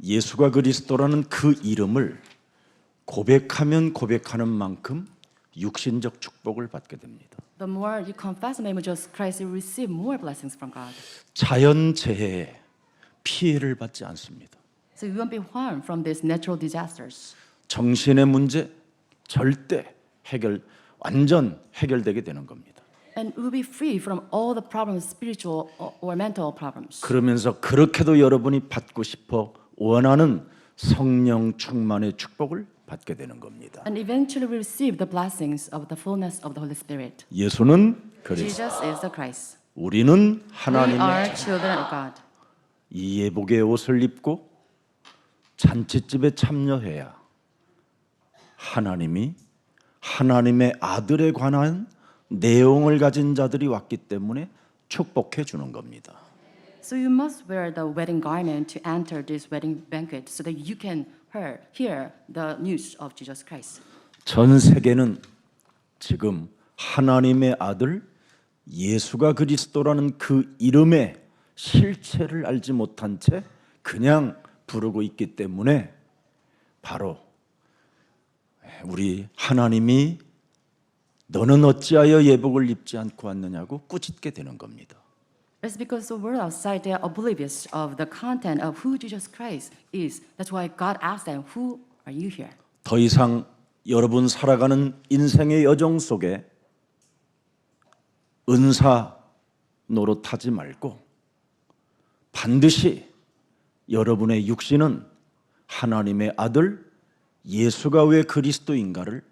예수가 그리스도라는 그 이름을 고백하면 고백하는 만큼 육신적 축복을 받게 됩니다. The more you confess the name of Jesus Christ, you receive more blessings from God. 자연재해에 피해를 받지 않습니다. So you won't be harmed from these natural disasters. 정신의 문제 절대 완전 해결되게 되는 겁니다. And we'll be free from all the problems, spiritual or mental problems. 그러면서 그렇게도 여러분이 받고 싶어 원하는 성령 충만의 축복을 받게 되는 겁니다. And eventually we receive the blessings of the fullness of the Holy Spirit. 예수는 그리스도, Jesus is the Christ. 우리는 We 하나님의 are 자녀. children of God. 이 예복의 옷을 입고 잔치집에 참여해야 하나님의 아들에 관한 내용을 가진 자들이 왔기 때문에 축복해 주는 겁니다. So you must wear the wedding garment to enter this wedding banquet so that you can hear the news of Jesus Christ. 전 세계는 지금 하나님의 아들 예수가 그리스도라는 그 이름의 실체를 알지 못한 채 그냥 부르고 있기 때문에 바로 우리 하나님이 너는 어찌하여 예복을 입지 않고 왔느냐고 꾸짖게 되는 겁니다. It's because the world outside they are oblivious of the content of who Jesus Christ is. That's why God asked them, "Who are you here?" 더 이상 여러분 살아가는 인생의 여정 속에 은사 노릇하지 말고 반드시 여러분의 육신은 하나님의 아들 예수가 왜 그리스도인가를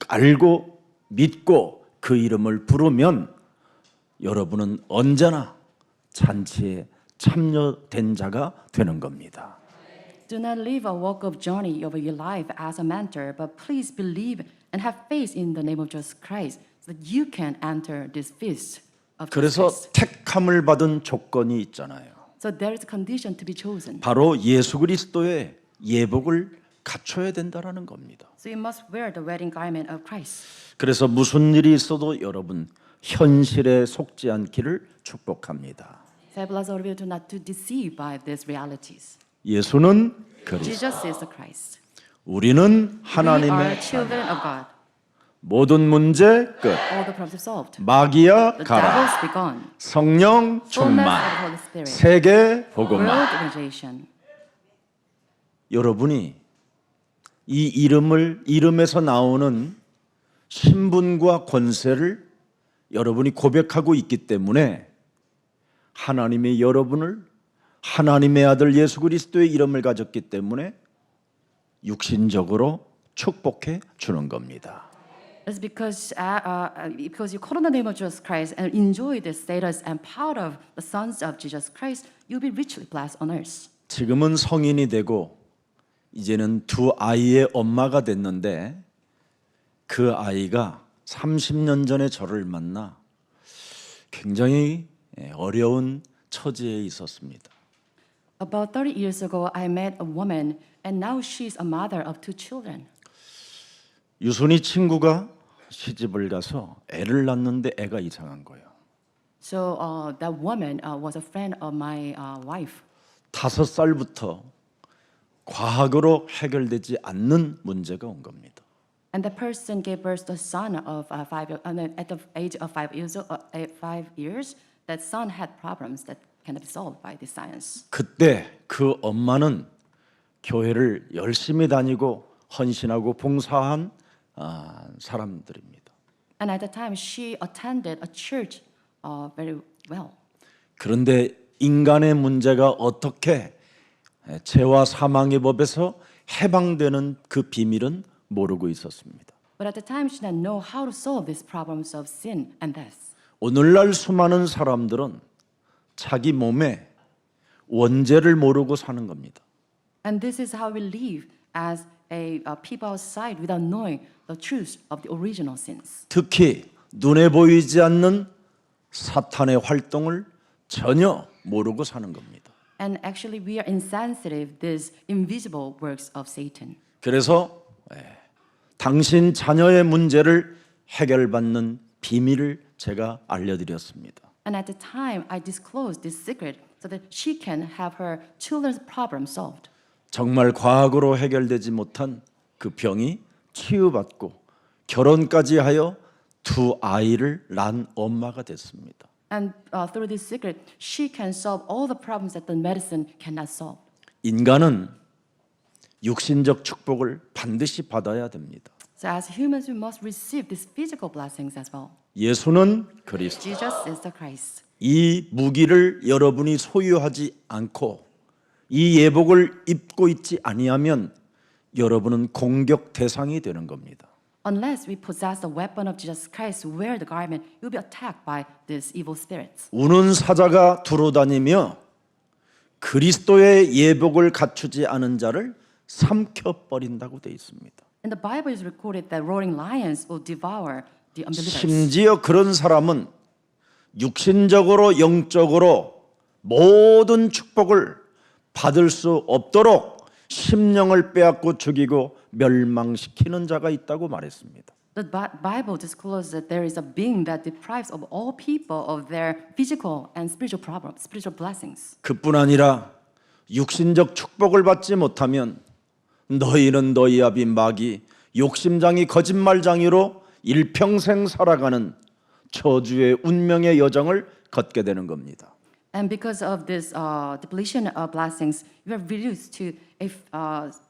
알고 믿고 그 이름을 부르면 여러분은 언제나 잔치에 참여된 자가 되는 겁니다. Do not live a walk of journey over your life as a mentor, but please believe and have faith in the name of Jesus Christ, so that you can enter this feast of Jesus 그래서 Christ. 택함을 받은 조건이 있잖아요. So there is a condition to be chosen. 바로 예수 그리스도의 예복을 갖춰야 된다라는 겁니다. So you must wear the wedding garment of Christ. 그래서 무슨 일이 있어도 여러분 현실에 속지 않기를 축복합니다. So I bless all of you to not to deceive by these realities. 예수는 그리스도, Jesus is the Christ. 우리는 We are 하나님의 children of God. 모든 문제 끝. All the problems are solved. 마귀야 The 가라. devils be gone. 성령 Fullness of the 충만. Holy Spirit. 세계 복음화. World organization. 여러분이 이 이름에서 나오는 신분과 권세를 여러분이 고백하고 있기 때문에 하나님이 여러분을 하나님의 아들 예수 그리스도의 이름을 가졌기 때문에 육신적으로 축복해 주는 겁니다. It's because you call on the name of Jesus Christ and enjoy the status and power of the sons of Jesus Christ, you'll be richly blessed on earth. 지금은 성인이 되고 이제는 두 아이의 엄마가 됐는데 그 아이가 30년 전에 저를 만나 굉장히 어려운 처지에 있었습니다. About 30 years ago, I met a woman, and now she's a mother of 2 children. 유순이 친구가 시집을 가서 애를 낳는데 애가 이상한 거예요. So that woman was a friend of my wife. 5살부터 과학으로 해결되지 않는 문제가 온 겁니다. And the person gave birth to a son of at the age of 5 years. That son had problems that cannot be solved by this science. 그때 그 엄마는 교회를 열심히 다니고 헌신하고 봉사한 사람들입니다. And at the time, she attended a church very well. 그런데 인간의 문제가 어떻게 죄와 사망의 법에서 해방되는 그 비밀은 모르고 있었습니다. But at the time, she didn't know how to solve these problems of sin and death. 오늘날 수많은 사람들은 자기 몸에 원죄를 모르고 사는 겁니다. And this is how we live as a people outside without knowing the truth of the original sins. 특히 눈에 보이지 않는 사탄의 활동을 전혀 모르고 사는 겁니다. And actually, we are insensitive these invisible works of Satan. 그래서 당신 자녀의 문제를 해결받는 비밀을 제가 알려드렸습니다. And at the time, I disclosed this secret so so that she can have her children's problem solved. 정말 과거로 해결되지 못한 그 병이 치유받고 결혼까지 하여 두 아이를 낳은 엄마가 됐습니다. And through this secret, she can solve all the problems that the medicine cannot solve. 인간은 육신적 축복을 반드시 받아야 됩니다. So as humans, we must receive these physical blessings as well. 예수는 그리스도. Jesus is the Christ. 이 무기를 여러분이 소유하지 않고 이 예복을 입고 있지 아니하면 여러분은 공격 대상이 되는 겁니다. Unless we possess the weapon of Jesus Christ, wear the garment, you'll be attacked by these evil spirits. 우는 사자가 두루다니며 그리스도의 예복을 갖추지 않은 자를 삼켜버린다고 되어 있습니다. In the Bible is recorded that roaring lions will devour the unbelievers. 심지어 그런 사람은 육신적으로 영적으로 모든 축복을 받을 수 없도록 심령을 빼앗고 죽이고 멸망시키는 자가 있다고 말했습니다. The Bible discloses that there is a being that deprives of all people of their physical and spiritual problems, spiritual blessings. 그뿐 아니라 육신적 축복을 받지 못하면 너희는 너희 아비 마귀 욕심장이 거짓말장이로 일평생 살아가는 저주의 운명의 여정을 걷게 되는 겁니다. And because of this depletion of blessings, you are reduced to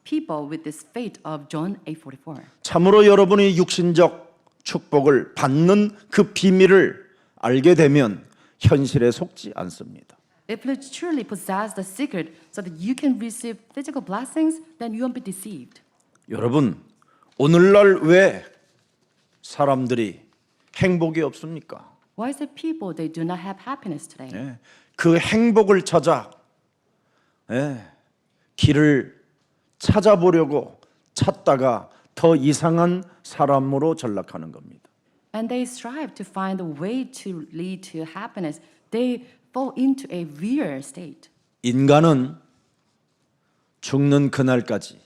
people with this fate of John 8:44. 참으로 여러분이 육신적 축복을 받는 그 비밀을 알게 되면 현실에 속지 않습니다. If you truly possess the secret so that you can receive physical blessings, then you won't be deceived. 여러분, 오늘날 왜 사람들이 행복이 없습니까? Why is it people they do not have happiness today? 예, 그 행복을 찾아 길을 찾아보려고 찾다가 더 이상한 사람으로 전락하는 겁니다. And they strive to find a way to lead to happiness. They fall into a weird state. 인간은 죽는 그날까지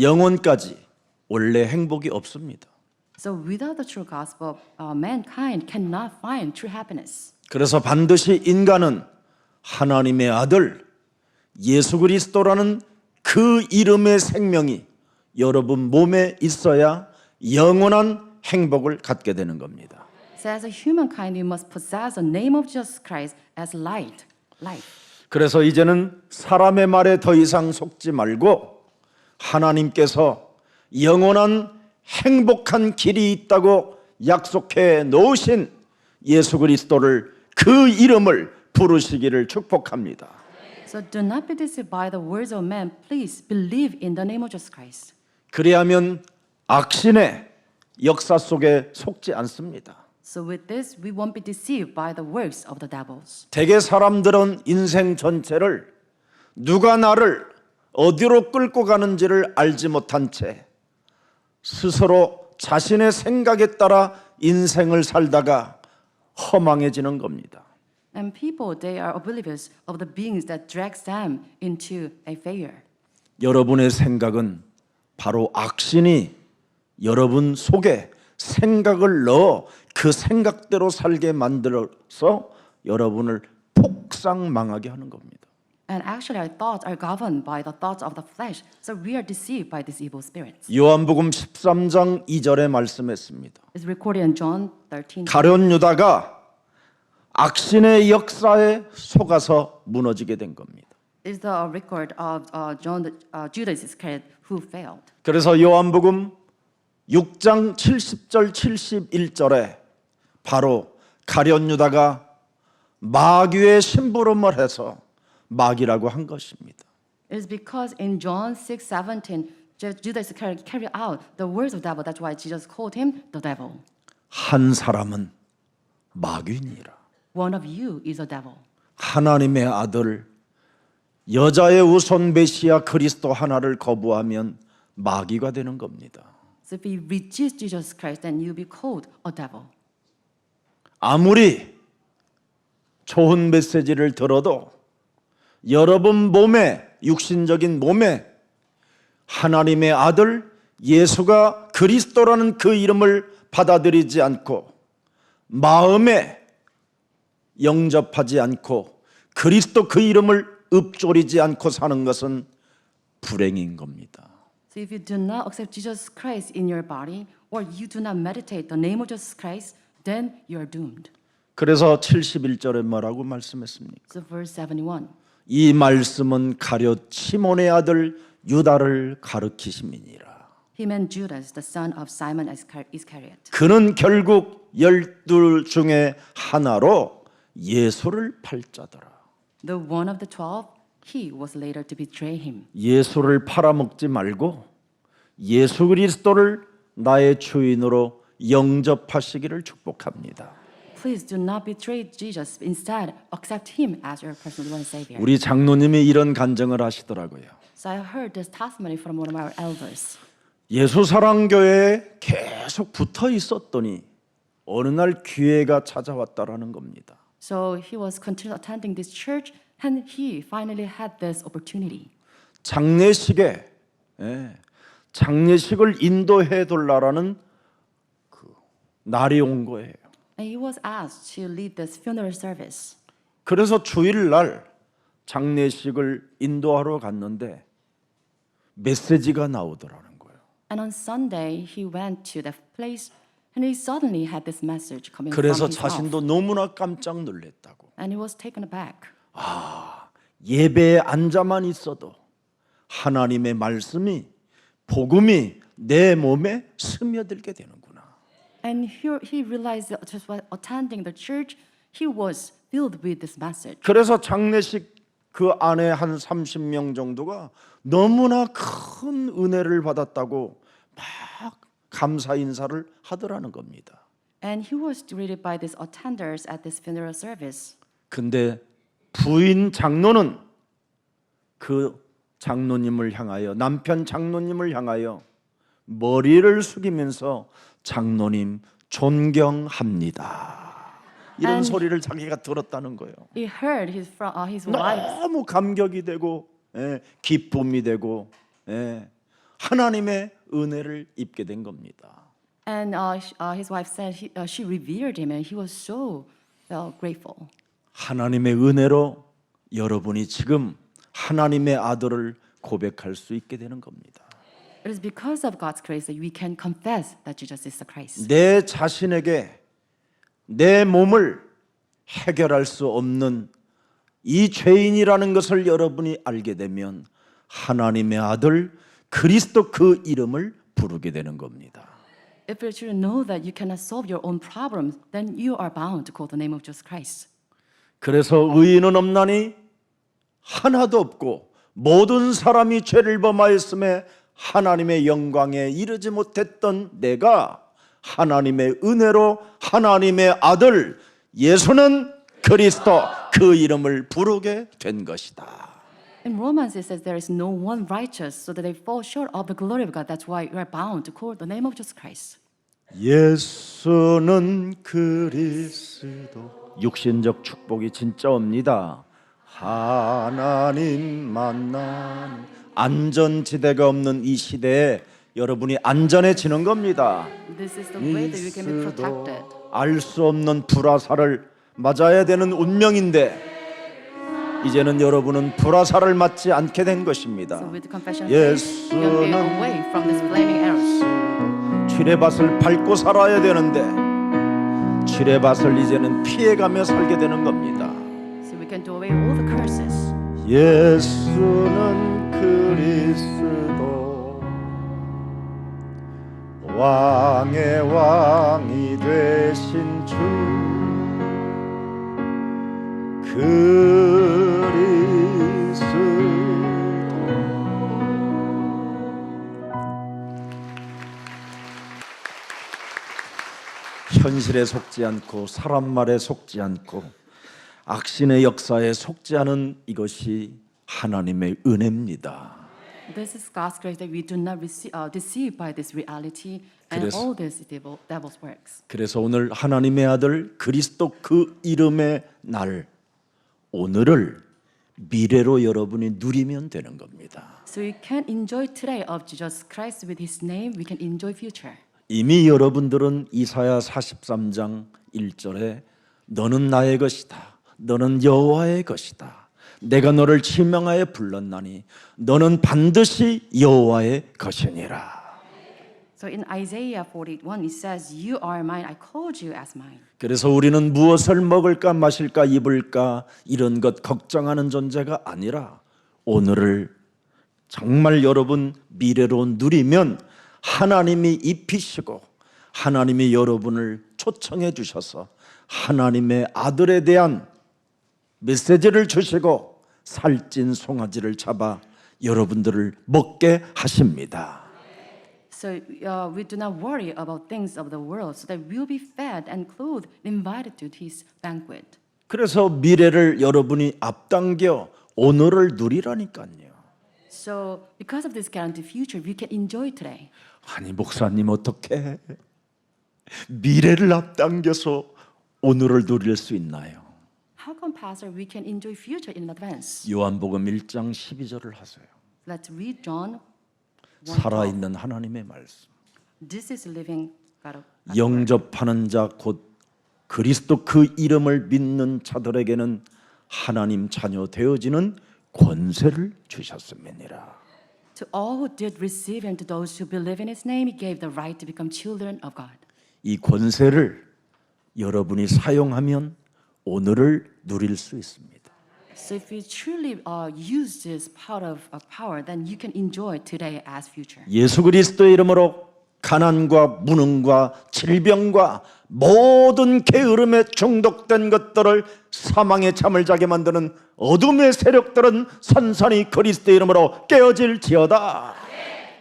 영혼까지 원래 행복이 없습니다. So without the true gospel, mankind cannot find true happiness. 그래서 반드시 인간은 하나님의 아들 예수 그리스도라는 그 이름의 생명이 여러분 몸에 있어야 영원한 행복을 갖게 되는 겁니다. So as a humankind, you must possess the name of Jesus Christ as light, life. 그래서 이제는 사람의 말에 더 이상 속지 말고 하나님께서 영원한 행복한 길이 있다고 약속해 놓으신 예수 그리스도를 그 이름을 부르시기를 축복합니다. So do not be deceived by the words of men. Please believe in the name of Jesus Christ. 그리하면 악신의 역사 속에 속지 않습니다. So with this, we won't be deceived by the works of the devils. 대개 사람들은 인생 전체를 누가 나를 어디로 끌고 가는지를 알지 못한 채 스스로 자신의 생각에 따라 인생을 살다가 허망해지는 겁니다. And people, they are oblivious of the beings that drags them into a failure. 여러분의 생각은 바로 악신이 여러분 속에 생각을 넣어 그 생각대로 살게 만들어서 여러분을 폭삭망하게 하는 겁니다. And actually, our thoughts are governed by the thoughts of the flesh. So we are deceived by these evil spirits. 요한복음 13장 2절에 말씀했습니다. It's recorded in John 13. 가룟 유다가 악신의 역사에 속아서 무너지게 된 겁니다. Is the record of Judas Iscariot who failed. 그래서 요한복음 6장 70절 71절에 바로 가룟 유다가 마귀의 심부름을 해서 마귀라고 한 것입니다. It is because in John 6:17, Judas Iscariot carried out the words of the devil. That's why Jesus called him the devil. 한 사람은 마귀니라. One of you is a devil. 하나님의 아들 여자의 우선 메시아 그리스도 하나를 거부하면 마귀가 되는 겁니다. So if you resist Jesus Christ, then you'll be called a devil. 아무리 좋은 메시지를 들어도 여러분 몸에 육신적인 몸에 하나님의 아들 예수가 그리스도라는 그 이름을 받아들이지 않고 마음에 영접하지 않고 그리스도 그 이름을 읊조리지 않고 사는 것은 불행인 겁니다. So if you do not accept Jesus Christ in your body, or you do not meditate the name of Jesus Christ, then you are doomed. 그래서 71절에 뭐라고 말씀했습니까? So verse 71. 이 말씀은 가룟 시몬의 아들 유다를 가르치심이니라. He meant Judas, the son of Simon Iscariot. 그는 결국 12 중에 하나로 예수를 팔자더라. The one of the 12, he was later to betray him. 예수를 팔아먹지 말고 예수 그리스도를 나의 주인으로 영접하시기를 축복합니다. Please do not betray Jesus. Instead, accept him as your personal Lord and Savior. 우리 장로님이 이런 간증을 하시더라고요. So I heard this testimony from one of our elders. 예수사랑교회에 계속 붙어 있었더니 어느 날 기회가 찾아왔다라는 겁니다. So he was continually attending this church, and he finally had this opportunity. 장례식에 장례식을 인도해 돌라라는 그 날이 온 거예요. And he was asked to lead this funeral service. 그래서 주일날 장례식을 인도하러 갔는데 메시지가 나오더라는 거예요. And on Sunday, he went to the place, and he suddenly had this message coming from 그래서 his mouth. 자신도 너무나 깜짝 놀랐다고. And he was taken aback. 예배에 앉아만 있어도 하나님의 말씀이 복음이 내 몸에 스며들게 되는구나. And he realized that just while attending the church, he was filled with this message. 그래서 장례식 그 안에 한 30명 정도가 너무나 큰 은혜를 받았다고 막 감사 인사를 하더라는 겁니다. And he was greeted by these attenders at this funeral service. 근데 부인 장로는 그 장로님을 향하여 남편 장로님을 향하여 머리를 숙이면서 장로님 존경합니다. 이런 And- 소리를 자기가 들었다는 거예요. He heard his wife, 너무 감격이 되고 기쁨이 되고 하나님의 은혜를 입게 된 겁니다. and his wife said she revered him, and he was so grateful. 하나님의 은혜로 여러분이 지금 하나님의 아들을 고백할 수 있게 되는 겁니다. It is because of God's grace that we can confess that Jesus is the Christ. 내 자신에게 내 몸을 해결할 수 없는 이 죄인이라는 것을 여러분이 알게 되면 하나님의 아들 그리스도 그 이름을 부르게 되는 겁니다. If you truly know that you cannot solve your own problems, then you are bound to call the name of Jesus Christ. 그래서 의인은 없나니 하나도 없고 모든 사람이 죄를 범하였음에 하나님의 영광에 이르지 못했던 내가 하나님의 은혜로 하나님의 아들 예수는 그리스도 그 이름을 부르게 된 것이다. In Romans it says there is no one righteous, so that they fall short of the glory of God. That's why you are bound to call the name of Jesus Christ. 예수는 그리스도 육신적 축복이 진짜 옵니다. 하나님 만나는 안전지대가 없는 이 시대에 여러분이 안전해지는 겁니다. This is the way that you can be protected. 알 수 없는 불화살을 맞아야 되는 운명인데 이제는 여러분은 불화살을 맞지 않게 된 것입니다. So with the confession of faith, you can be 예수는 away from these flaming arrows. 지뢰밭을 밟고 살아야 되는데 지뢰밭을 이제는 피해가며 살게 되는 겁니다. So we can do away all the curses. 예수는 그리스도 왕의 왕이 되신 주 그리스도 현실에 속지 않고 사람 말에 속지 않고 악신의 역사에 속지 않은 이것이 하나님의 은혜입니다. This is God's grace that we do not deceive by this reality and 그래서- all these devil's works. 그래서 오늘 하나님의 아들 그리스도 그 이름의 날 오늘을 미래로 여러분이 누리면 되는 겁니다. So we can enjoy today of Jesus Christ with His name. We can enjoy future. 이미 여러분들은 이사야 43장 1절에 너는 나의 것이다. 너는 여호와의 것이다. 내가 너를 지명하여 불렀나니 너는 반드시 여호와의 것이니라. So in Isaiah 41, it says, "You are mine. I called you as mine." 그래서 우리는 무엇을 먹을까 마실까 입을까 이런 것 걱정하는 존재가 아니라 오늘을 정말 여러분 미래로 누리면 하나님이 입히시고 하나님이 여러분을 초청해 주셔서 하나님의 아들에 대한 메시지를 주시고 살찐 송아지를 잡아 여러분들을 먹게 하십니다. So we do not worry about things of the world, so that we'll be fed and clothed, invited to His banquet. 그래서 미래를 여러분이 앞당겨 오늘을 누리라니까요. So because of this guaranteed future, we can enjoy today. 아니 목사님 어떻게 미래를 앞당겨서 오늘을 누릴 수 있나요? How come, Pastor, we can enjoy future in advance? 요한복음 1장 12절을 하세요. Let's read John 1:12. 살아있는 하나님의 말씀. This is living God. 영접하는 자 곧 그리스도 그 이름을 믿는 자들에게는 하나님 자녀 되어지는 권세를 주셨음이니라. To all who did receive Him, to those who believe in His name, He gave the right to become children of God. 이 권세를 여러분이 사용하면 오늘을 누릴 수 있습니다. So if you truly use this power, then you can enjoy today as future. 예수 그리스도의 이름으로 가난과 무능과 질병과 모든 게으름에 중독된 것들을 사망의 잠을 자게 만드는 어둠의 세력들은 선선히 그리스도의 이름으로 깨어질지어다.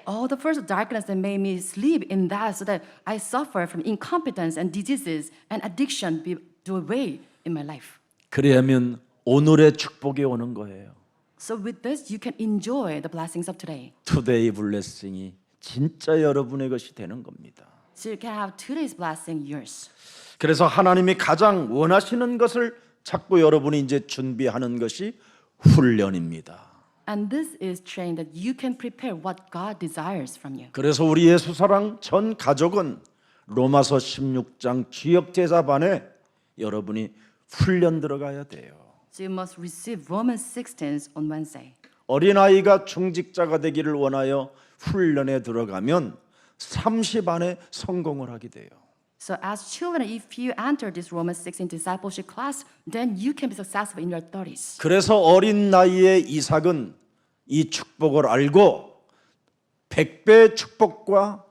All the force of darkness that made me sleep in that, so that I suffer from incompetence and diseases and addiction be do away in my life. 그래야면 오늘의 축복이 오는 거예요. So with this, you can enjoy the blessings of today. 투데이 블레싱이 진짜 여러분의 것이 되는 겁니다. So you can have today's blessing yours. 그래서 하나님이 가장 원하시는 것을 자꾸 여러분이 이제 준비하는 것이 훈련입니다. And this is training that you can prepare what God desires from you. 그래서 우리 예수사랑 전 가족은 로마서 16장 지역제사반에 여러분이 훈련 들어가야 돼요. So you must receive Romans 16 on Wednesday. 어린아이가 중직자가 되기를 원하여 훈련에 들어가면 30 안에 성공을 하게 돼요. So as children, if you enter this Romans 16 discipleship class, then you can be successful in your 30s. 그래서 어린 나이에 이삭은 이 축복을 알고 100배의 축복과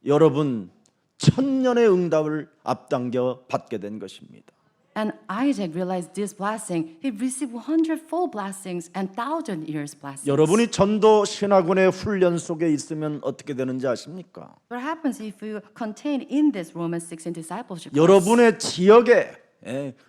여러분 천년의 응답을 앞당겨 받게 된 것입니다. And Isaac realized this blessing. He received 100-fold blessings and 1,000 years blessings. 여러분이 전도 신학원의 훈련 속에 있으면 어떻게 되는지 아십니까? What happens if you contain in this Romans 16 discipleship class? 여러분의 지역에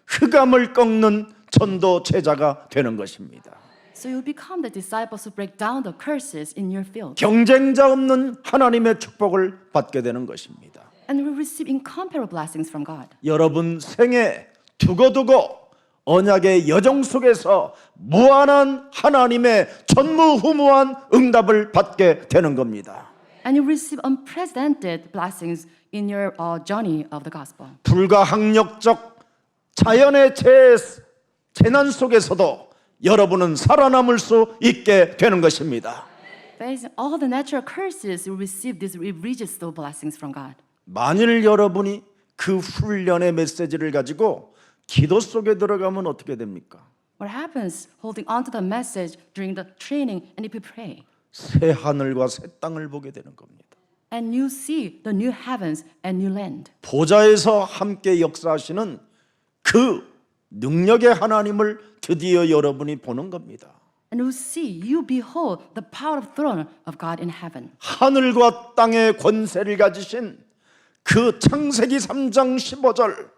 흑암을 꺾는 전도 제자가 되는 것입니다. So you become the disciples who break down the curses in your field. 경쟁자 없는 하나님의 축복을 받게 되는 것입니다. And we receive incomparable blessings from God. 여러분 생에 두고두고 언약의 여정 속에서 무한한 하나님의 전무후무한 응답을 받게 되는 겁니다. And you receive unprecedented blessings in your journey of the gospel. 불가항력적 자연의 재난 속에서도 여러분은 살아남을 수 있게 되는 것입니다. Facing all the natural curses, you receive these irresistible blessings from God. 만일 여러분이 그 훈련의 메시지를 가지고 기도 속에 들어가면 어떻게 됩니까? What happens holding on to the message during the training and if you pray? 새 하늘과 새 땅을 보게 되는 겁니다. And you see the new heavens and new land. 보좌에서 함께 역사하시는 그 능력의 하나님을 드디어 여러분이 보는 겁니다. And you see, you behold the power of throne of God in heaven. 하늘과 땅의 권세를 가지신 그 창세기 3장 15절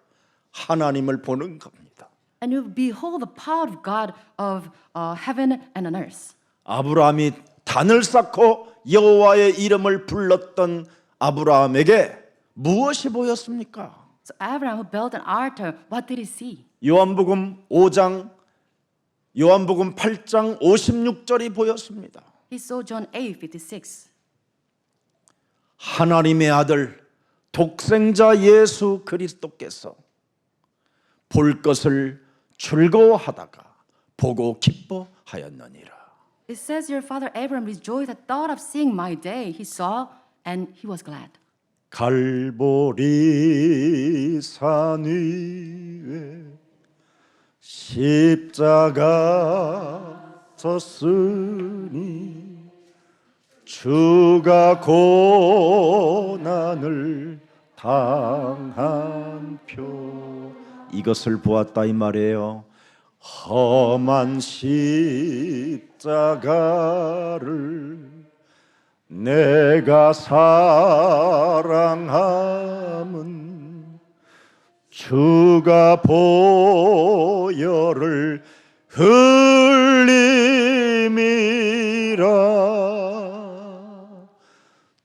하나님을 보는 겁니다. And you behold the power of God of heaven and on earth. 아브라함이 단을 쌓고 여호와의 이름을 불렀던 아브라함에게 무엇이 보였습니까? So Abraham who built an altar, what did he see? 요한복음 8장 56절이 보였습니다. He saw John 8:56. 하나님의 아들 독생자 예수 그리스도께서 볼 것을 즐거워하다가 보고 기뻐하였느니라. It says your father Abraham rejoiced at thought of seeing my day. He saw and he was glad. 갈보리 산 위에 십자가 졌으니 주가 고난을 당한 표 이것을 보았다 이 말이에요. 험한 십자가를 내가 사랑함은 주가 보혈을 흘림이라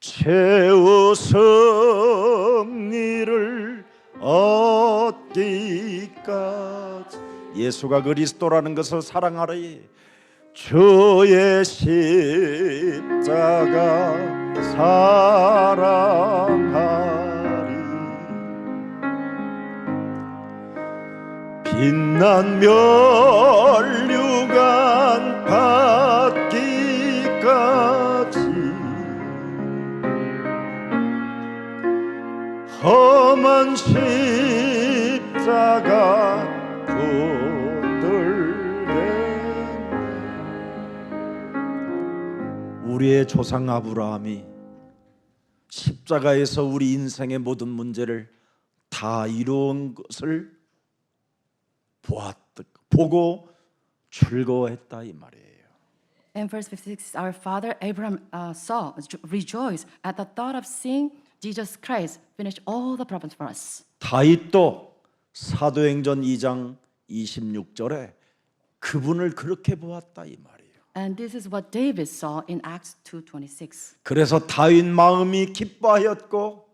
최후 승리를 얻기까지 예수가 그리스도라는 것을 사랑하리 주의 십자가 사랑하리 빛난 면류관 받기까지 험한 십자가 우리의 조상 아브라함이 십자가에서 우리 인생의 모든 문제를 다 이루은 것을 보고 즐거워했다 이 말이에요. In verse 56, our father Abraham rejoiced at the thought of seeing Jesus Christ finish all the problems for us. 다윗도 사도행전 2장 26절에 그분을 그렇게 보았다 이 말이에요. And this is what David saw in Acts 2:26. 그래서 다윗 마음이 기뻐하였고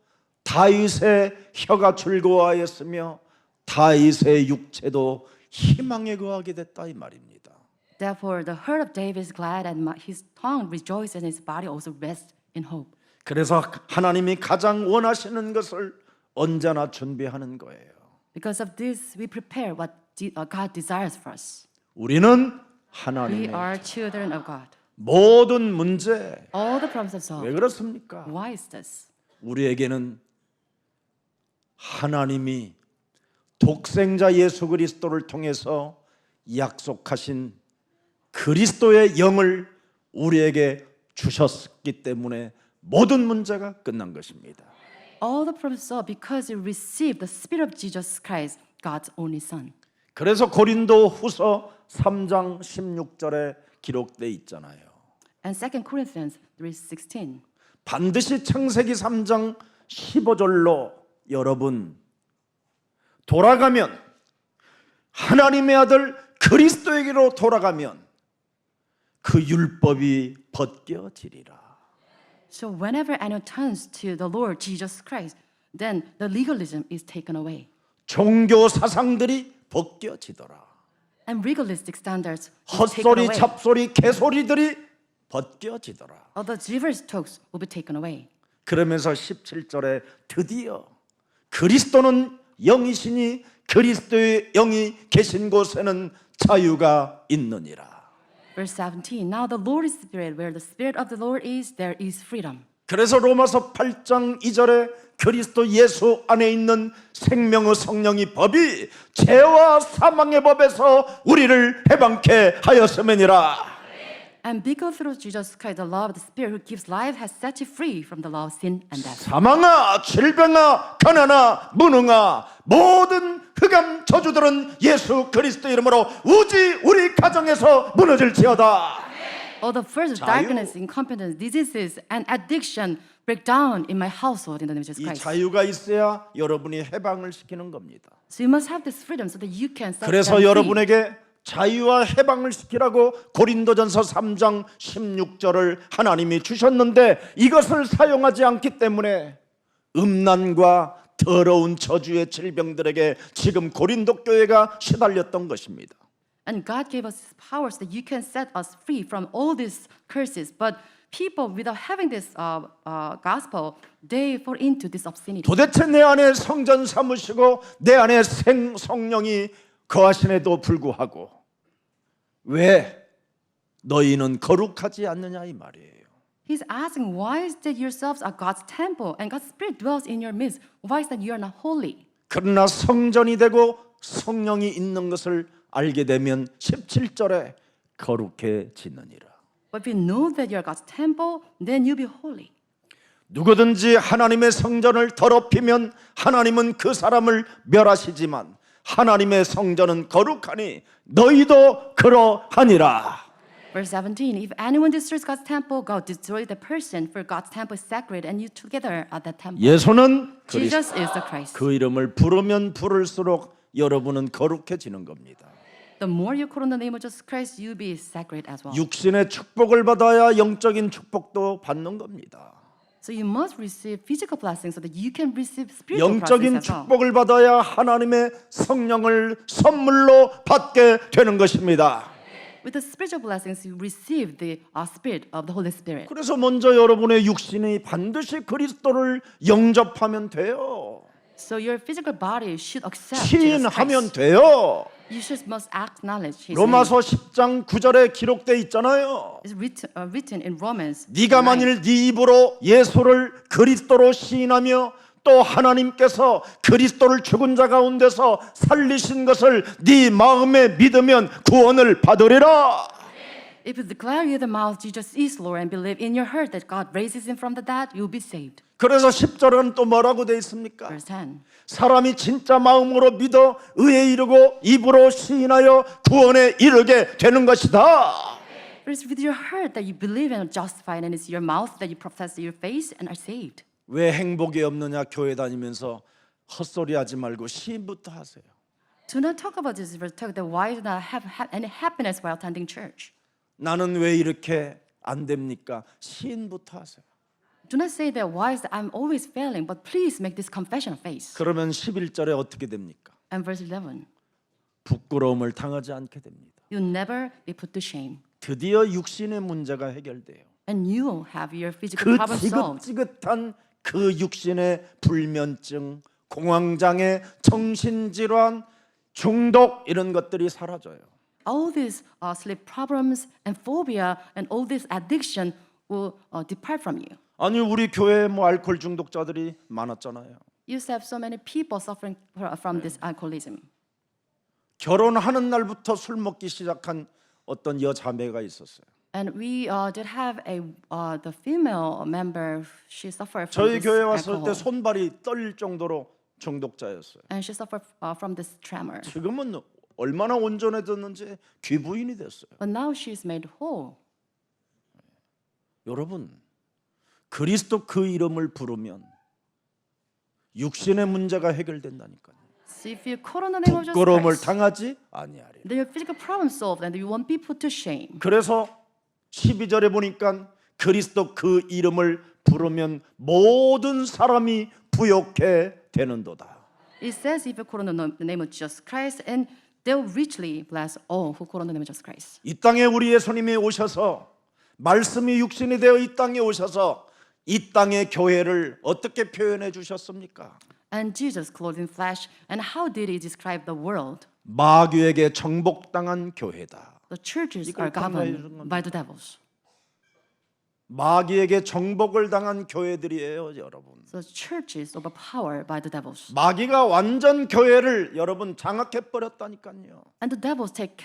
다윗의 혀가 즐거워하였으며 다윗의 육체도 희망에 거하게 됐다 이 말입니다. Therefore, the heart of David is glad, and his tongue rejoices, and his body also rests in hope. 그래서 하나님이 가장 원하시는 것을 언제나 준비하는 거예요. Because of this, we prepare what God desires for us. 우리는 We 하나님의 are children of God. 모든 문제 All the problems are 왜 solved. 그렇습니까? Why is this? 우리에게는 하나님이 독생자 예수 그리스도를 통해서 약속하신 그리스도의 영을 우리에게 주셨기 때문에 모든 문제가 끝난 것입니다. All the problems are solved because we received the Spirit of Jesus Christ, God's only Son. 그래서 고린도 후서 3장 16절에 기록되어 있잖아요. And 2 Corinthians 3:16. 반드시 창세기 3장 15절로 여러분 돌아가면 하나님의 아들 그리스도에게로 돌아가면 그 율법이 벗겨지리라. So whenever anyone turns to the Lord Jesus Christ, then the legalism is taken away. 종교 사상들이 벗겨지더라. And legalistic standards will be taken 헛소리, away. 잡소리, 개소리들이 벗겨지더라. All the drivel's talks will be taken away. 그러면서 17절에 드디어 그리스도는 영이시니 그리스도의 영이 계신 곳에는 자유가 있느니라. Verse 17. Now the Lord is Spirit. Where the Spirit of the Lord is, there is freedom. 그래서 로마서 8장 2절에 그리스도 예수 안에 있는 생명의 성령이 법이 죄와 사망의 법에서 우리를 해방케 하였음이니라. And because through Jesus Christ, the law of the Spirit who gives life has set you free from the law of sin and death. 사망아, 질병아, 가난아, 무능아, 모든 흑암 저주들은 예수 그리스도 이름으로 우지 우리 가정에서 무너질지어다. All the first darkness, incompetence, diseases, and addiction break down in my household in the name of Jesus 이 Christ. 자유가 있어야 여러분이 해방을 시키는 겁니다. So you must have this freedom so that you can set 그래서 them free. 여러분에게 자유와 해방을 시키라고 고린도전서 3장 16절을 하나님이 주셨는데 이것을 사용하지 않기 때문에 음란과 더러운 저주의 질병들에게 지금 고린도 교회가 시달렸던 것입니다. And God gave us His power so that you can set us free from all these curses. But people, without having this gospel, they fall into this obscenity. 도대체 내 안에 성전 삼으시고 내 안에 성령이 거하심에도 불구하고 왜 너희는 거룩하지 않느냐 이 말이에요. He's asking, why is that yourselves are God's temple and God's Spirit dwells in your midst? Why is that you are not holy? 그러나 성전이 되고 성령이 있는 것을 알게 되면 17절에 거룩해지느니라. But if you know that you are God's temple, then you be holy. 누구든지 하나님의 성전을 더럽히면 하나님은 그 사람을 멸하시지만 하나님의 성전은 거룩하니 너희도 그러하니라. Verse 17, if anyone destroys God's temple, God destroy the person, for God's temple is sacred, and you together are that temple. 예수는 Jesus 그리스도. is the Christ. 그 이름을 부르면 부를수록 여러분은 거룩해지는 겁니다. The more you call on the name of Jesus Christ, you be sacred as well. 육신의 축복을 받아야 영적인 축복도 받는 겁니다. So you must receive physical blessings so that you can receive spiritual 영적인 blessings as well. 축복을 받아야 하나님의 성령을 선물로 받게 되는 것입니다. With the spiritual blessings, you receive the spirit of the Holy Spirit. 그래서 먼저 여러분의 육신이 반드시 그리스도를 영접하면 돼요. So your physical body should accept Jesus 시인하면 Christ. 돼요. You should must acknowledge His name. 로마서 10장 9절에 기록돼 있잖아요. It's written in Romans. 네가 9. 만일 네 입으로 예수를 그리스도로 시인하며 또 하나님께서 그리스도를 죽은 자 가운데서 살리신 것을 네 마음에 믿으면 구원을 받으리라. If you declare with the mouth Jesus is Lord and believe in your heart that God raises him from the dead, you'll be saved. 그래서 10절은 또 뭐라고 돼 있습니까? Verse 10. 사람이 진짜 마음으로 믿어 의에 이르고 입으로 시인하여 구원에 이르게 되는 것이다. For it's with your heart that you believe and are justified, and it's your mouth that you profess your faith and are saved. 왜 행복이 없느냐? 교회 다니면서 헛소리하지 말고 시인부터 하세요. Do not talk about this. Talk that why do not have any happiness while attending church. 나는 왜 이렇게 안 됩니까? 시인부터 하세요. Do not say that why is that I'm always failing, but please make this confession of faith. 그러면 11절에 어떻게 됩니까? And verse 11. 부끄러움을 당하지 않게 됩니다. You'll never be put to shame, 드디어 육신의 문제가 해결돼요. and you will have your physical 그 problems solved. 지긋지긋한 그 육신의 불면증, 공황장애, 정신질환, 중독 이런 것들이 사라져요. All these sleep problems and phobia and all this addiction will depart from you. 아니 우리 교회에 뭐 알코올 중독자들이 많았잖아요. You have so many people suffering from this alcoholism. 결혼하는 날부터 술 먹기 시작한 어떤 여자매가 있었어요. And we did have the female member. She suffered from 저희 this 교회 왔을 alcohol, 때 손발이 떨릴 정도로 중독자였어요. and she suffered from this tremor. 지금은 얼마나 온전해졌는지 귀부인이 됐어요. But now she's made whole. 여러분, 그리스도 그 이름을 부르면 육신의 문제가 해결된다니까요. So if you call on the name of Jesus 부끄러움을 Christ, 당하지 아니하리라. then your physical problem solved, and you won't be put to shame. 그래서 12절에 보니까 그리스도 그 이름을 부르면 모든 사람이 부욕해 되는도다. It says, if you call on the name of Jesus Christ, and they'll richly bless all who call on the name of Jesus Christ. 이 땅에 우리 예수님이 오셔서 말씀이 육신이 되어 이 땅에 오셔서 이 땅의 교회를 어떻게 표현해 주셨습니까? And Jesus, clothed in flesh, and how did he describe the world? 마귀에게 정복당한 교회다. The churches 이걸 are governed 통과해 by the devils. 마귀에게 정복을 당한 교회들이에요, 여러분. So the churches overpowered by the devils. 마귀가 완전 교회를 여러분 장악해 버렸다니까요. And the devils take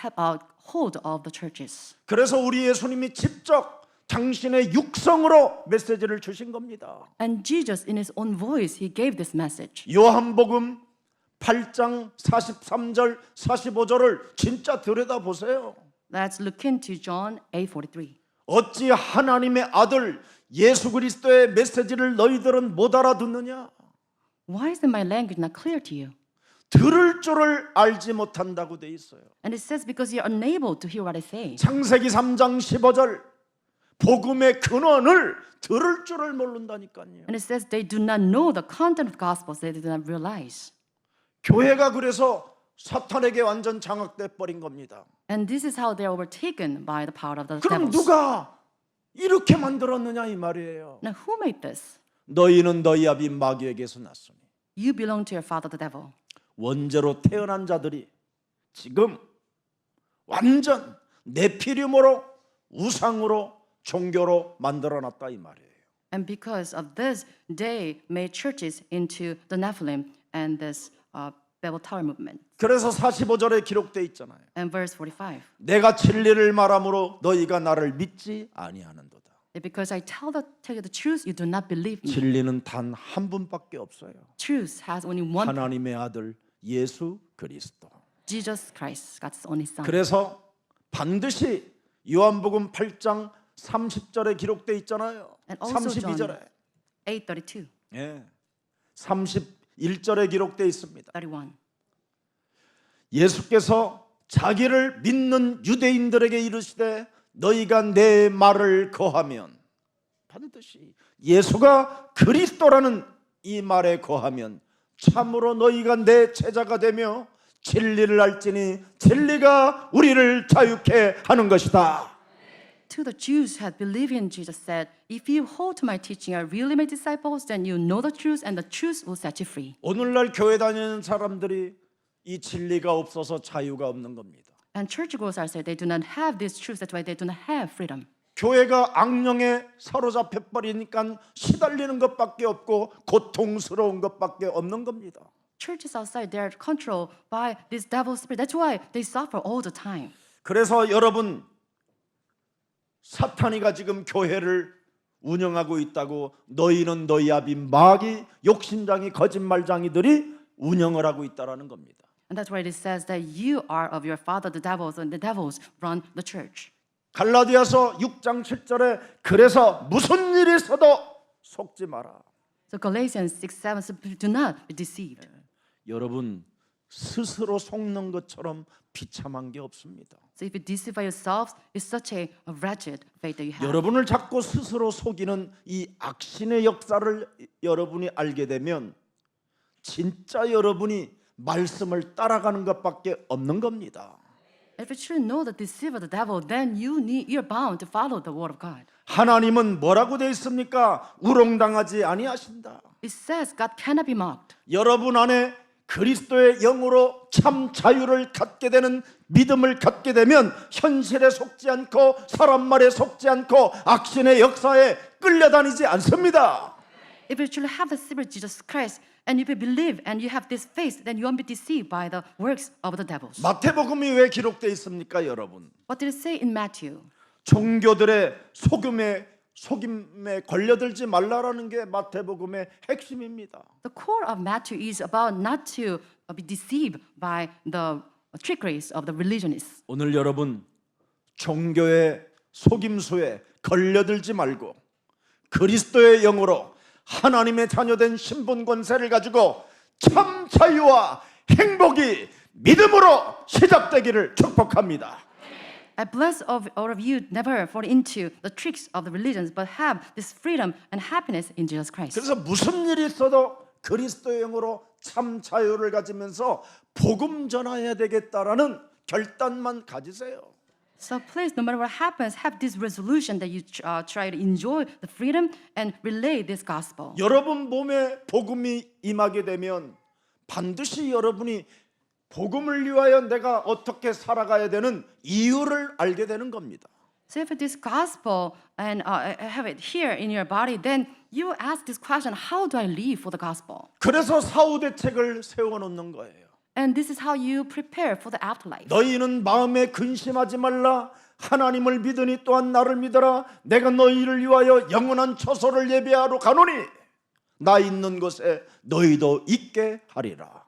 hold of the churches. 그래서 우리 예수님이 직접 당신의 육성으로 메시지를 주신 겁니다. And Jesus, in his own voice, he gave this message. 요한복음 8장 43절 45절을 진짜 들여다보세요. Let's look into John 8:43. 어찌 하나님의 아들 예수 그리스도의 메시지를 너희들은 못 알아듣느냐? Why is my language not clear to you? 들을 줄을 알지 못한다고 돼 있어요. And it says because you're unable to hear what I say. 창세기 3장 15절 복음의 근원을 들을 줄을 모른다니까요. And it says they do not know the content of the gospel, they do not realize. 교회가 그래서 사탄에게 완전 장악돼 버린 겁니다. And this is how they are overtaken by the power of the 그럼 devils. 누가 이렇게 만들었느냐 이 말이에요. Now who made this? 너희는 너희 아비 마귀에게서 났으니 You belong to your father, the devil. 원죄로 태어난 자들이 지금 완전 네피림으로 우상으로 종교로 만들어놨다 이 말이에요. And because of this, they made churches into the Nephilim and this Babel Tower movement. 그래서 45절에 기록돼 있잖아요. And verse 45. 내가 진리를 말함으로 너희가 나를 믿지 아니하는도다. Because I tell you the truth, you do not believe me. 진리는 단 한 분밖에 없어요. Truth has only one, 하나님의 아들 예수 그리스도. Jesus Christ, God's only Son. 그래서 반드시 요한복음 8장 30절에 기록돼 있잖아요. And also 32절에. 8:32, 예. 31절에 기록돼 있습니다. 31. 예수께서 자기를 믿는 유대인들에게 이르시되 너희가 내 말을 거하면, 반드시 예수가 그리스도라는 이 말에 거하면 참으로 너희가 내 제자가 되며 진리를 알지니 진리가 우리를 자유케 하는 것이다. To the Jews who had believed in Jesus said, if you hold to my teaching are really my disciples, then you know the truth and the truth will set you free. 오늘날 교회 다니는 사람들이 이 진리가 없어서 자유가 없는 겁니다. And churchgoers are said they do not have this truth, that's why they do not have freedom. 교회가 악령에 사로잡혀 버리니까 시달리는 것밖에 없고 고통스러운 것밖에 없는 겁니다. Churches outside, they are controlled by this devil spirit. That's why they suffer all the time. 그래서 여러분, 사탄이가 지금 교회를 운영하고 있다고 너희는 너희 아비 마귀 욕심장이 거짓말장이들이 운영을 하고 있다라는 겁니다. And that's why it says that you are of your father, the devils, and the devils run the church. 갈라디아서 6장 7절에 그래서 무슨 일이 있어도 속지 마라. So Galatians 6:7 says, do not be deceived. 여러분, 스스로 속는 것처럼 비참한 게 없습니다. So if you deceive by yourselves, it's such a wretched fate that you have. 여러분을 자꾸 스스로 속이는 이 악신의 역사를 여러분이 알게 되면 진짜 여러분이 말씀을 따라가는 것밖에 없는 겁니다. If you truly know the deceiver, the devil, then you're bound to follow the word of God. 하나님은 뭐라고 되어 있습니까? 우롱당하지 아니하신다. It says God cannot be mocked. 여러분 안에 그리스도의 영으로 참 자유를 갖게 되는 믿음을 갖게 되면 현실에 속지 않고 사람 말에 속지 않고 악신의 역사에 끌려다니지 않습니다. If you truly have the spirit of Jesus Christ and if you believe and you have this faith, then you won't be deceived by the works of the devils. 마태복음이 왜 기록되어 있습니까, 여러분? What did it say in Matthew? 종교들의 속임에 걸려들지 말라라는 게 마태복음의 핵심입니다. The core of Matthew is about not to be deceived by the trickeries of the religionists. 오늘 여러분 종교의 속임수에 걸려들지 말고 그리스도의 영으로 하나님의 자녀된 신분 권세를 가지고 참 자유와 행복이 믿음으로 시작되기를 축복합니다. I bless all of you never fall into the tricks of the religions, but have this freedom and happiness in Jesus Christ. 그래서 무슨 일이 있어도 그리스도의 영으로 참 자유를 가지면서 복음 전해야 되겠다라는 결단만 가지세요. So please, no matter what happens, have this resolution that you try to enjoy the freedom and relay this gospel. 여러분 몸에 복음이 임하게 되면 반드시 여러분이 복음을 위하여 내가 어떻게 살아가야 되는 이유를 알게 되는 겁니다. So if this gospel and have it here in your body, then you ask this question: How do I live for the gospel? 그래서 사후 대책을 세워놓는 거예요. And this is how you prepare for the afterlife. 너희는 마음에 근심하지 말라. 하나님을 믿으니 또한 나를 믿어라. 내가 너희를 위하여 영원한 처소를 예비하러 가노니 나 있는 곳에 너희도 있게 하리라.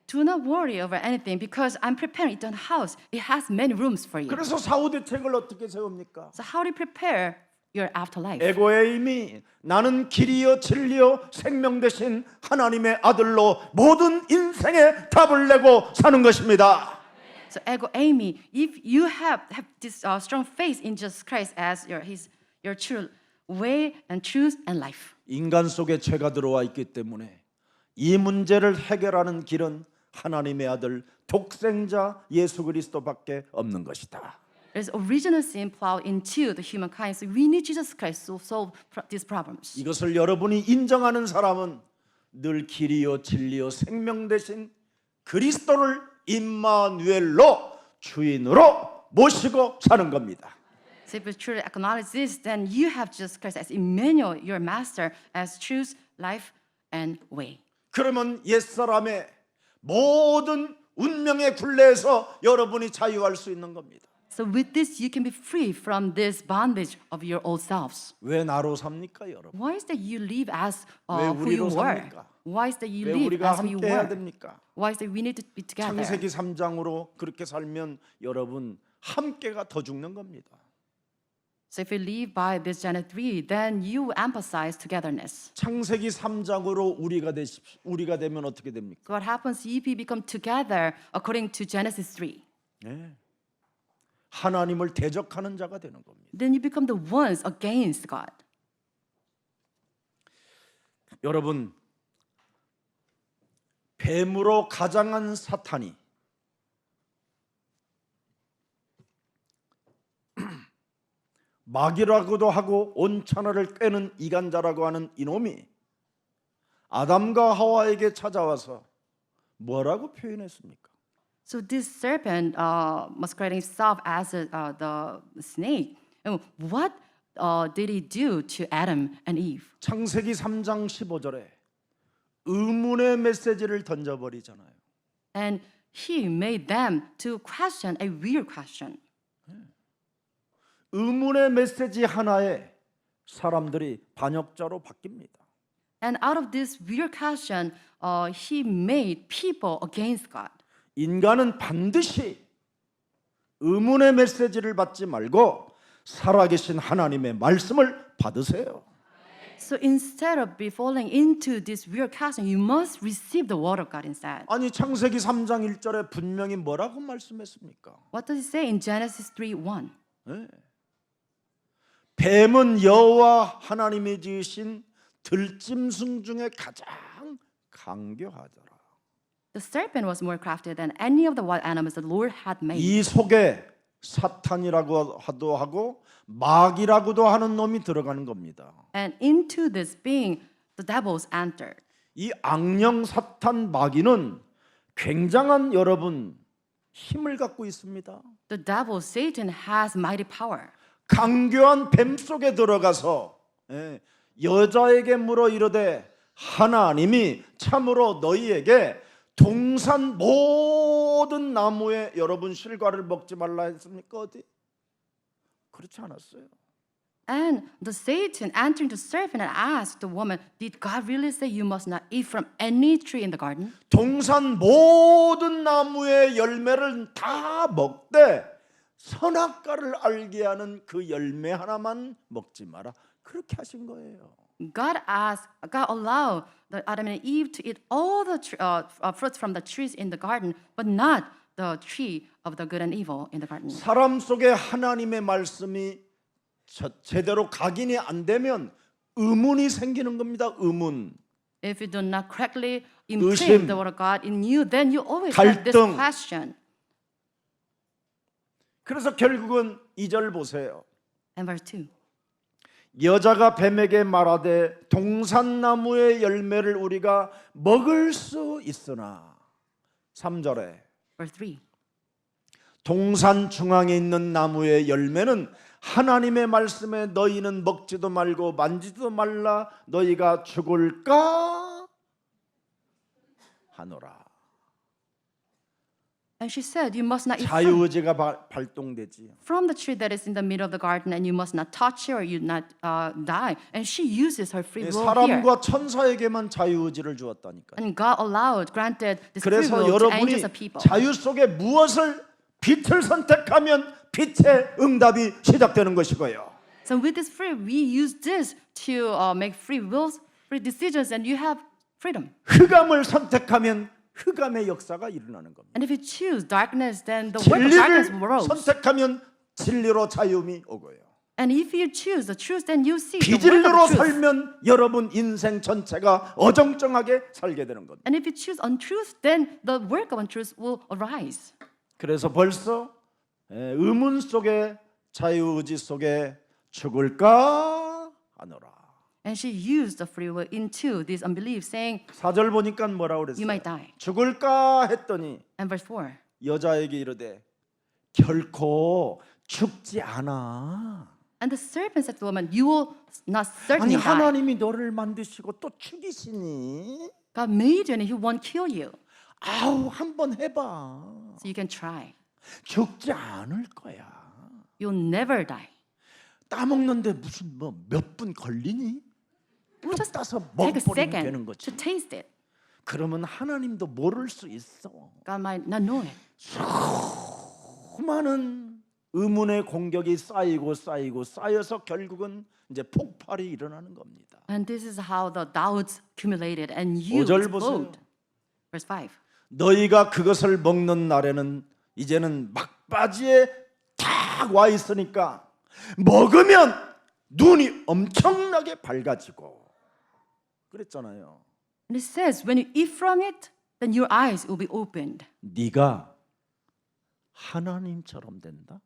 Do not worry over anything because I'm preparing eternal house. It has many rooms for you. 그래서 사후 대책을 어떻게 세웁니까? So how do you prepare your afterlife? 에고에임이 나는 길이요 진리요 생명 되신 하나님의 아들로 모든 인생의 답을 내고 사는 것입니다. So ego eimi, if you have this strong faith in Jesus Christ as your true way and truth and life. 인간 속에 죄가 들어와 있기 때문에 이 문제를 해결하는 길은 하나님의 아들 독생자 예수 그리스도밖에 없는 것이다. There's original sin plowed into the humankind, so we need Jesus Christ to solve these problems. 이것을 여러분이 인정하는 사람은 늘 길이요 진리요 생명 되신 그리스도를 임마누엘로 주인으로 모시고 사는 겁니다. So if you truly acknowledge this, then you have Jesus Christ as Emmanuel, your master, as truth, life, and way. 그러면 옛사람의 모든 운명의 굴레에서 여러분이 자유할 수 있는 겁니다. So with this, you can be free from this bondage of your old selves. 왜 나로 삽니까, 여러분? Why is that you live as 왜 who you 우리로 were? 삽니까? Why is that you 왜 live 우리가 as you 함께 해야 were? 됩니까? Why is that we need to be together? 창세기 3장으로 그렇게 살면 여러분 함께가 더 죽는 겁니다. So if you live by this Genesis 3, then you emphasize togetherness. 창세기 3장으로 우리가 되면 어떻게 됩니까? So what happens if we become together according to Genesis 3? 네. 하나님을 대적하는 자가 되는 겁니다. Then you become the ones against God. 여러분, 뱀으로 가장한 사탄이 마귀라고도 하고 온 천하를 꿰는 이간자라고 하는 이놈이 아담과 하와에게 찾아와서 뭐라고 표현했습니까? So this serpent masquerading itself as the snake. And what did he do to Adam and Eve? 창세기 3장 15절에 의문의 메시지를 던져버리잖아요. And he made them to question a weird question. 의문의 메시지 하나에 사람들이 반역자로 바뀝니다. And out of this weird question, he made people against God. 인간은 반드시 의문의 메시지를 받지 말고 살아계신 하나님의 말씀을 받으세요. So instead of be falling into this weird question, you must receive the word of God instead. 아니 창세기 3장 1절에 분명히 뭐라고 말씀했습니까? What does it say in Genesis 3:1? 네. 뱀은 여호와 하나님이 지으신 들짐승 중에 가장 강교하더라. The serpent was more crafty than any of the wild animals the Lord had made. 이 속에 사탄이라고 하고 마귀라고도 하는 놈이 들어가는 겁니다. And into this being, the devils entered. 이 악령 사탄 마귀는 굉장한 여러분 힘을 갖고 있습니다. The devil, Satan, has mighty power. 강교한 뱀 속에 들어가서 여자에게 물어 이르되 하나님이 참으로 너희에게 동산 모든 나무에 여러분 실과를 먹지 말라 했습니까? 어디? 그렇지 않았어요. And the Satan entering the serpent and asked the woman, did God really say you must not eat from any tree in the garden? 동산 모든 나무의 열매를 다 먹되 선악과를 알게 하는 그 열매 하나만 먹지 마라. 그렇게 하신 거예요. God allowed the Adam and Eve to eat all the fruits from the trees in the garden, but not the tree of the good and evil in the garden. 사람 속에 하나님의 말씀이 제대로 각인이 안 되면 의문이 생기는 겁니다. 의문. If you do not correctly 의심, imprint the word of God in you, then you always have this 갈등. question. 그래서 결국은 2절 보세요. And verse 2. 여자가 뱀에게 말하되 동산나무의 열매를 우리가 먹을 수 있으나 3절에 Verse 3. 동산 중앙에 있는 나무의 열매는 하나님의 말씀에 너희는 먹지도 말고 만지도 말라 너희가 죽을까 하노라. And she said, you must not eat 자유의지가 발동되지. from the tree that is in the middle of the garden, and you must not touch it or you not die. And she uses her free will here. 사람과 천사에게만 자유의지를 주었다니까. And God granted this free 그래서 will to 여러분이 angels of people. 자유 속에 무엇을 빛을 선택하면 빛의 응답이 시작되는 것이고요. So with this free, we use this to make free wills, free decisions, and you have freedom. 흑암을 선택하면 흑암의 역사가 일어나는 겁니다. And if you choose darkness, then the work of darkness 진리를 rose. 선택하면 진리로 자유함이 오고요. And if you choose the truth, then you see the work 비진리로 of truth. 살면 여러분 인생 전체가 어정쩡하게 살게 되는 겁니다. And if you choose untruth, then the work of untruth will arise. 그래서 벌써 의문 속에 자유의지 속에 죽을까 하노라. And she used the free will into this unbelief, saying, 4절 보니까 뭐라고 you 그랬어요? might die. 죽을까 했더니 And verse 4, 여자에게 이르되 결코 죽지 않아. and the serpent said to the woman, you will not 아니 certainly die. 하나님이 너를 만드시고 또 죽이시니 God made you and He won't kill you. 아우 한번 해봐. So you can try. 죽지 않을 거야. You'll never die. 따먹는데 무슨 뭐 몇 분 걸리니? We'll just 따서 take a 먹어버리면 되는 second 거지. to taste it. 그러면 하나님도 모를 수 있어. God might not know it. 수많은 의문의 공격이 쌓여서 결국은 이제 폭발이 일어나는 겁니다. And this is how the doubts accumulated and you 5절 보세요. explode. Verse 5. 너희가 그것을 먹는 날에는 이제는 막바지에 딱 와 있으니까 먹으면 눈이 엄청나게 밝아지고 그랬잖아요. And it says, when you eat from it, then your eyes will be opened. 네가 하나님처럼 된다.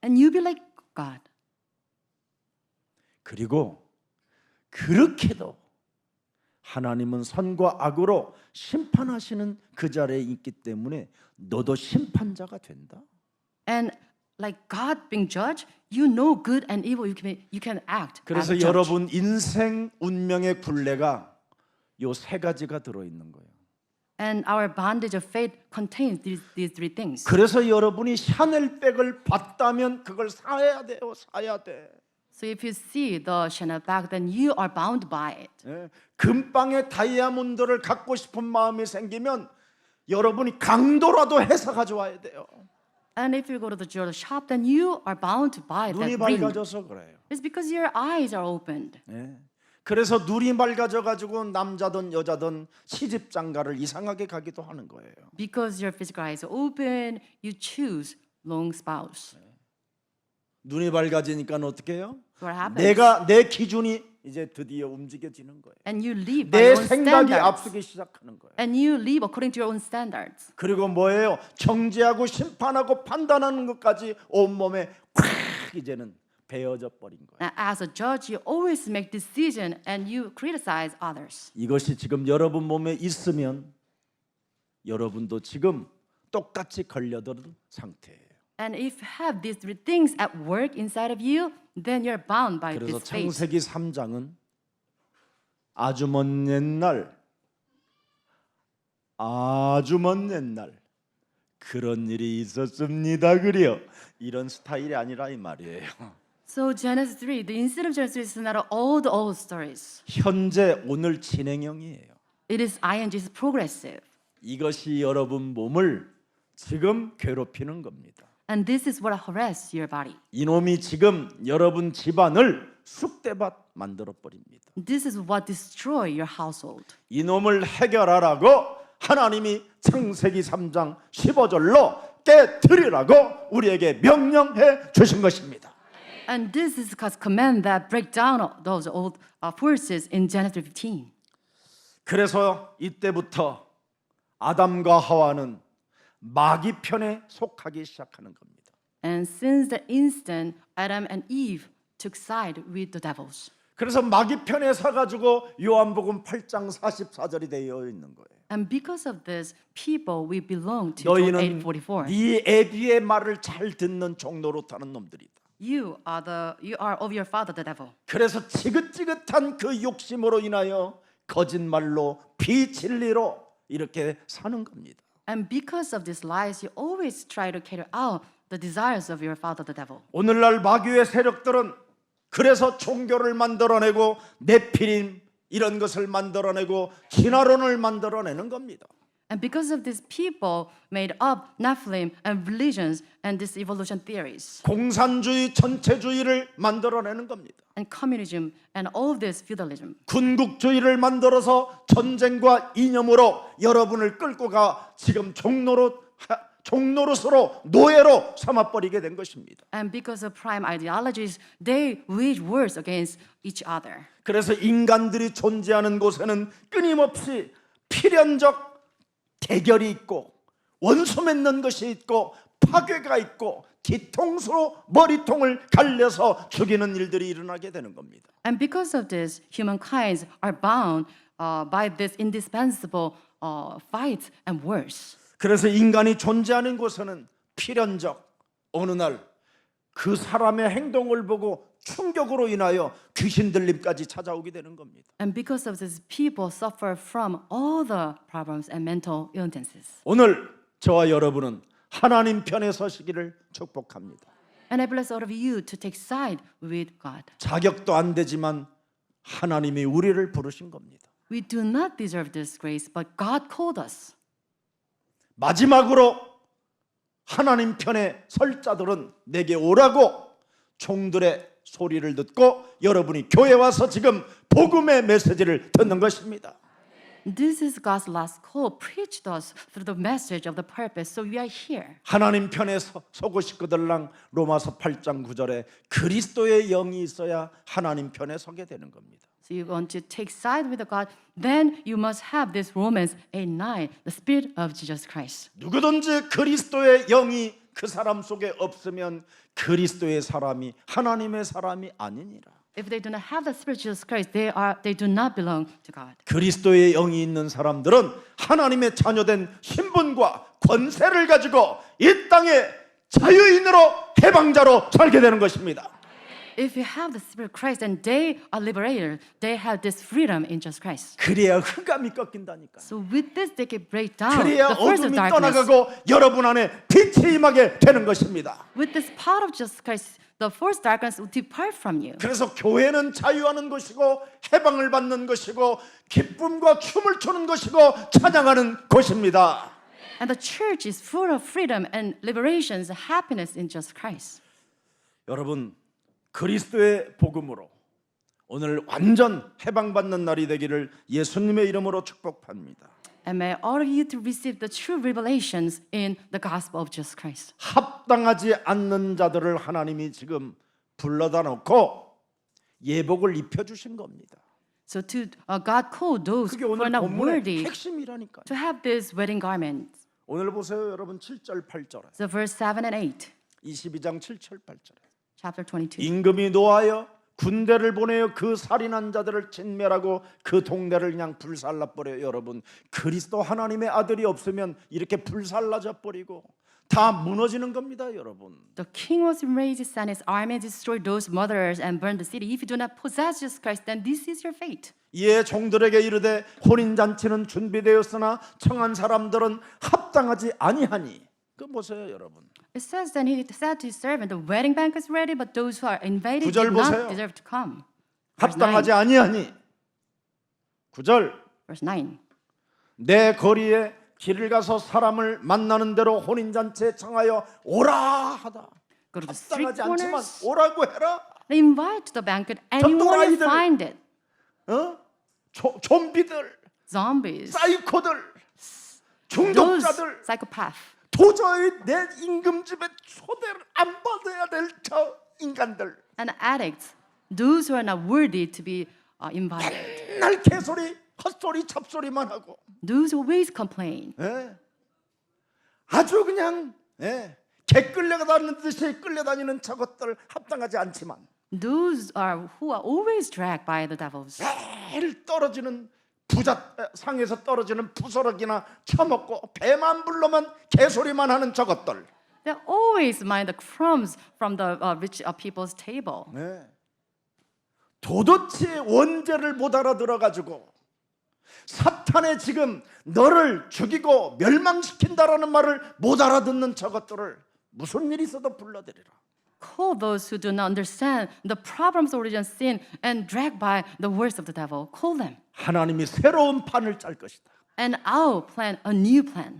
And you'll be like God. 그리고 그렇게도 하나님은 선과 악으로 심판하시는 그 자리에 있기 때문에 너도 심판자가 된다. And like God being judge, you know good and evil. You can act as 그래서 judge. 여러분 인생 운명의 굴레가 요 세 가지가 들어 있는 거예요. And our bondage of faith contains these three things. 그래서 여러분이 샤넬백을 봤다면 그걸 사야 돼요. 사야 돼. So if you see the Chanel bag, then you are bound by it. 예? 금방의 다이아몬드를 갖고 싶은 마음이 생기면 여러분이 강도라도 해서 가져와야 돼요. And if you go to the jewelry shop, then you are bound to buy 눈이 that ring. 밝아져서 그래요. It's because your eyes are opened. 예. 그래서 눈이 밝아져 가지고 남자든 여자든 시집 장가를 이상하게 가기도 하는 거예요. Because your physical eyes are open, you choose long spouse. 눈이 밝아지니까 어떻게 해요? So what happens? 내 기준이 이제 드디어 움직여지는 거예요. And you live by 내 your own 생각이 standards. 앞서기 시작하는 거예요. And you live according to your own standards. 그리고 뭐예요? 정죄하고 심판하고 판단하는 것까지 온몸에 콱 이제는 베어져 버린 거예요. And as a judge, you always make decision and you criticize others. 이것이 지금 여러분 몸에 있으면 여러분도 지금 똑같이 걸려든 상태예요. And if you have these three things at work inside of you, then you're bound by 그래서 this fate. 창세기 3장은 아주 먼 옛날 그런 일이 있었습니다. 그래요. 이런 스타일이 아니라 이 말이에요. So Genesis 3, the incident of Genesis is not all the old stories. 현재 오늘 진행형이에요. It is ing, is progressive. 이것이 여러분 몸을 지금 괴롭히는 겁니다. And this is what harass your body. 이놈이 지금 여러분 집안을 쑥대밭 만들어 버립니다. This is what destroy your household. 이놈을 해결하라고 하나님이 창세기 3장 15절로 깨뜨리라고 우리에게 명령해 주신 것입니다. And this is God's command that break down those old forces in Genesis 15. 그래서 이때부터 아담과 하와는 마귀 편에 속하기 시작하는 겁니다. And since the instant Adam and Eve took side with the devils. 그래서 마귀 편에 서가지고 요한복음 8장 44절이 되어 있는 거예요. And because of this, people we belong to John 너희는 8:44. 네 애비의 말을 잘 듣는 종로로 타는 놈들이다. You are of your father the devil. 그래서 지긋지긋한 그 욕심으로 인하여 거짓말로 비진리로 이렇게 사는 겁니다. And because of these lies, you always try to carry out the desires of your father the devil. 오늘날 마귀의 세력들은 그래서 종교를 만들어내고 네피림 이런 것을 만들어내고 진화론을 만들어내는 겁니다. And because of these people made up Nephilim and religions and these evolution theories 공산주의 전체주의를 만들어내는 겁니다. and communism and all of this feudalism. 군국주의를 만들어서 전쟁과 이념으로 여러분을 끌고 가 지금 종노릇으로 노예로 삼아버리게 된 것입니다. And because of prime ideologies, they wage wars against each other. 그래서 인간들이 존재하는 곳에는 끊임없이 필연적 대결이 있고 원수 맺는 것이 있고 파괴가 있고 뒤통수로 머리통을 갈려서 죽이는 일들이 일어나게 되는 겁니다. And because of this, humankind are bound by this indispensable fights and wars. 그래서 인간이 존재하는 곳에는 필연적 어느 날 그 사람의 행동을 보고 충격으로 인하여 귀신 들림까지 찾아오게 되는 겁니다. And because of this, people suffer from all the problems and mental illnesses. 오늘 저와 여러분은 하나님 편에 서시기를 축복합니다. And I bless all of you to take side with God. 자격도 안 되지만 하나님이 우리를 부르신 겁니다. We do not deserve this grace, but God called us. 마지막으로 하나님 편에 설 자들은 내게 오라고 종들의 소리를 듣고 여러분이 교회 와서 지금 복음의 메시지를 듣는 것입니다. This is God's last call, preached us through the message of the purpose, so we are here. 하나님 편에 서고 싶거들랑 로마서 8장 9절에 그리스도의 영이 있어야 하나님 편에 서게 되는 겁니다. So you want to take side with God, then you must have this Romans 8:9, the Spirit of Jesus Christ. 누구든지 그리스도의 영이 그 사람 속에 없으면 그리스도의 사람이 하나님의 사람이 아니니라. If they do not have the Spirit of Jesus Christ, they do not belong to God. 그리스도의 영이 있는 사람들은 하나님의 자녀된 신분과 권세를 가지고 이 땅에 자유인으로 해방자로 살게 되는 것입니다. If you have the Spirit of Christ, then they are liberated. They have this freedom in Jesus Christ. 그래야 흑암이 꺾인다니까. So with this, they can break down 그래야 the force of 어둠이 darkness. 떠나가고 여러분 안에 빛이 임하게 되는 것입니다. With this power of Jesus Christ, the force of darkness will depart from you. 그래서 교회는 자유하는 것이고 해방을 받는 것이고 기쁨과 춤을 추는 것이고 찬양하는 곳입니다. And the church is full of freedom and liberations, happiness in Jesus Christ. 여러분 그리스도의 복음으로 오늘 완전 해방받는 날이 되기를 예수님의 이름으로 축복합니다. And may all of you to receive the true revelations in the gospel of Jesus Christ. 합당하지 않는 자들을 하나님이 지금 불러다 놓고 예복을 입혀 주신 겁니다. So to God called those 그게 who are 오늘 not 본문의 worthy 핵심이라니까요. to have these wedding garments. 오늘 보세요, 여러분 7절 8절에 So verse 7 and 8, 22장 7절 8절에 chapter 22. 임금이 노하여 군대를 보내어 그 살인한 자들을 진멸하고 그 동네를 그냥 불살라 버려요. 여러분 그리스도 하나님의 아들이 없으면 이렇게 불살라져 버리고 다 무너지는 겁니다. 여러분 The king was enraged, sent his army to destroy those murderers and burn the city. If you do not possess Jesus Christ, then this is your fate. 이에 종들에게 이르되 혼인잔치는 준비되었으나 청한 사람들은 합당하지 아니하니. 그 보세요 여러분. It says then he said to his servant, the wedding banquet is ready, but those who are invited 구절 did 보세요. not deserve to come. Verse 9. 합당하지 아니하니. 9절 Verse 9. 내 거리에 길을 가서 사람을 만나는 대로 혼인잔치에 청하여 오라 하다. Go to the street 합당하지 않지만 corners. 오라고 해라. They invite to the banquet anyone you 또라이들. find it. 좀비들, Zombies. 사이코들, Those 중독자들 psychopaths. 도저히 내 임금집에 초대를 안 받아야 될 저 인간들 And addicts. Those who are not worthy to be invited. 맨날 개소리, 헛소리, 잡소리만 하고 Those who always complain. 아주 그냥 개 끌려다니는 듯이 끌려다니는 저것들 합당하지 않지만 Those are who are always dragged by the devils. 매일 떨어지는 부자 상에서 떨어지는 부스러기나 처먹고 배만 불러면 개소리만 하는 저것들 They always mind the crumbs from the rich people's table. 도대체 원죄를 못 알아들어 가지고 사탄의 지금 너를 죽이고 멸망시킨다라는 말을 못 알아듣는 저것들을 무슨 일이 있어도 불러들이라. Call those who do not understand the problems of origin sin and dragged by the words of the devil. Call them. 하나님이 새로운 판을 짤 것이다. And I'll plan a new plan.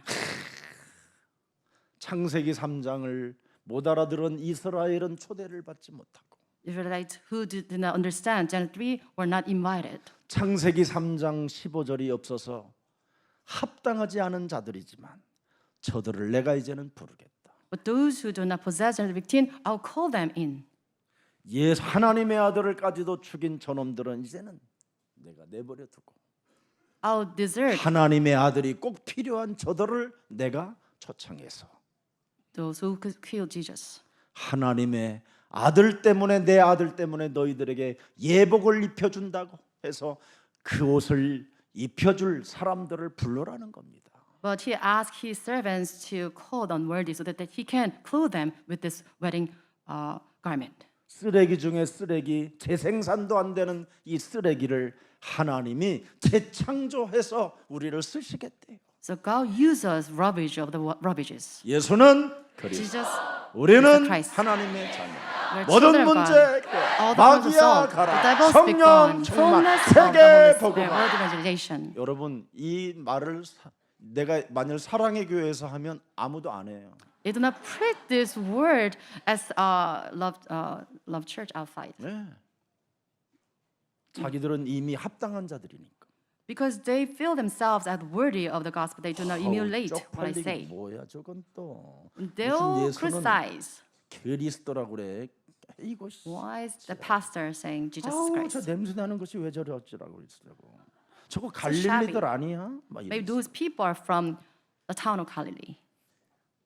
창세기 3장을 못 알아들은 이스라엘은 초대를 받지 못하고 Israelites who did not understand Genesis 3 were not invited. 창세기 3장 15절이 없어서 합당하지 않은 자들이지만 저들을 내가 이제는 부르겠다. But those who do not possess Genesis 15, I'll call them in. 하나님의 아들을까지도 죽인 저놈들은 이제는 내가 내버려 두고 I'll desert 하나님의 아들이 꼭 필요한 저들을 내가 초청해서 those who could kill Jesus. 하나님의 아들 때문에, 내 아들 때문에 너희들에게 예복을 입혀준다고 해서 그 옷을 입혀줄 사람들을 불러라는 겁니다. But he asked his servants to call the unworthy so that he can clothe them with this wedding garment. 쓰레기 중에 쓰레기, 재생산도 안 되는 이 쓰레기를 하나님이 재창조해서 우리를 쓰시겠대요. So God uses rubbish of the rubbiges. 예수는 그리스도, Jesus is 우리는 the Christ. 하나님의 자녀. We're 모든 children of 문제 God. All the problems 마귀야 solved. The 가라, devil's 성령 begone. 충만, Fullness of the 세계 Holy Spirit. 복음화. World evangelization. 여러분 이 말을 내가 만일 사랑의 교회에서 하면 아무도 안 해요. They do not preach this word as love church outside. 네. 자기들은 이미 합당한 자들이니까. Because they feel themselves as worthy of the gospel, they do not emulate what I 쪽팔리기 say. 뭐야 저건 또. They'll 무슨 예수는 criticize. 그리스도라고 그래. 이거 Why is the pastor saying Jesus 저 Christ? 냄새 나는 것이 왜 저리 어쩌라고 그러시라고. 저거 shabby. 갈릴리들 아니야? 막 Maybe 이러면서. those people are from the town of Galilee.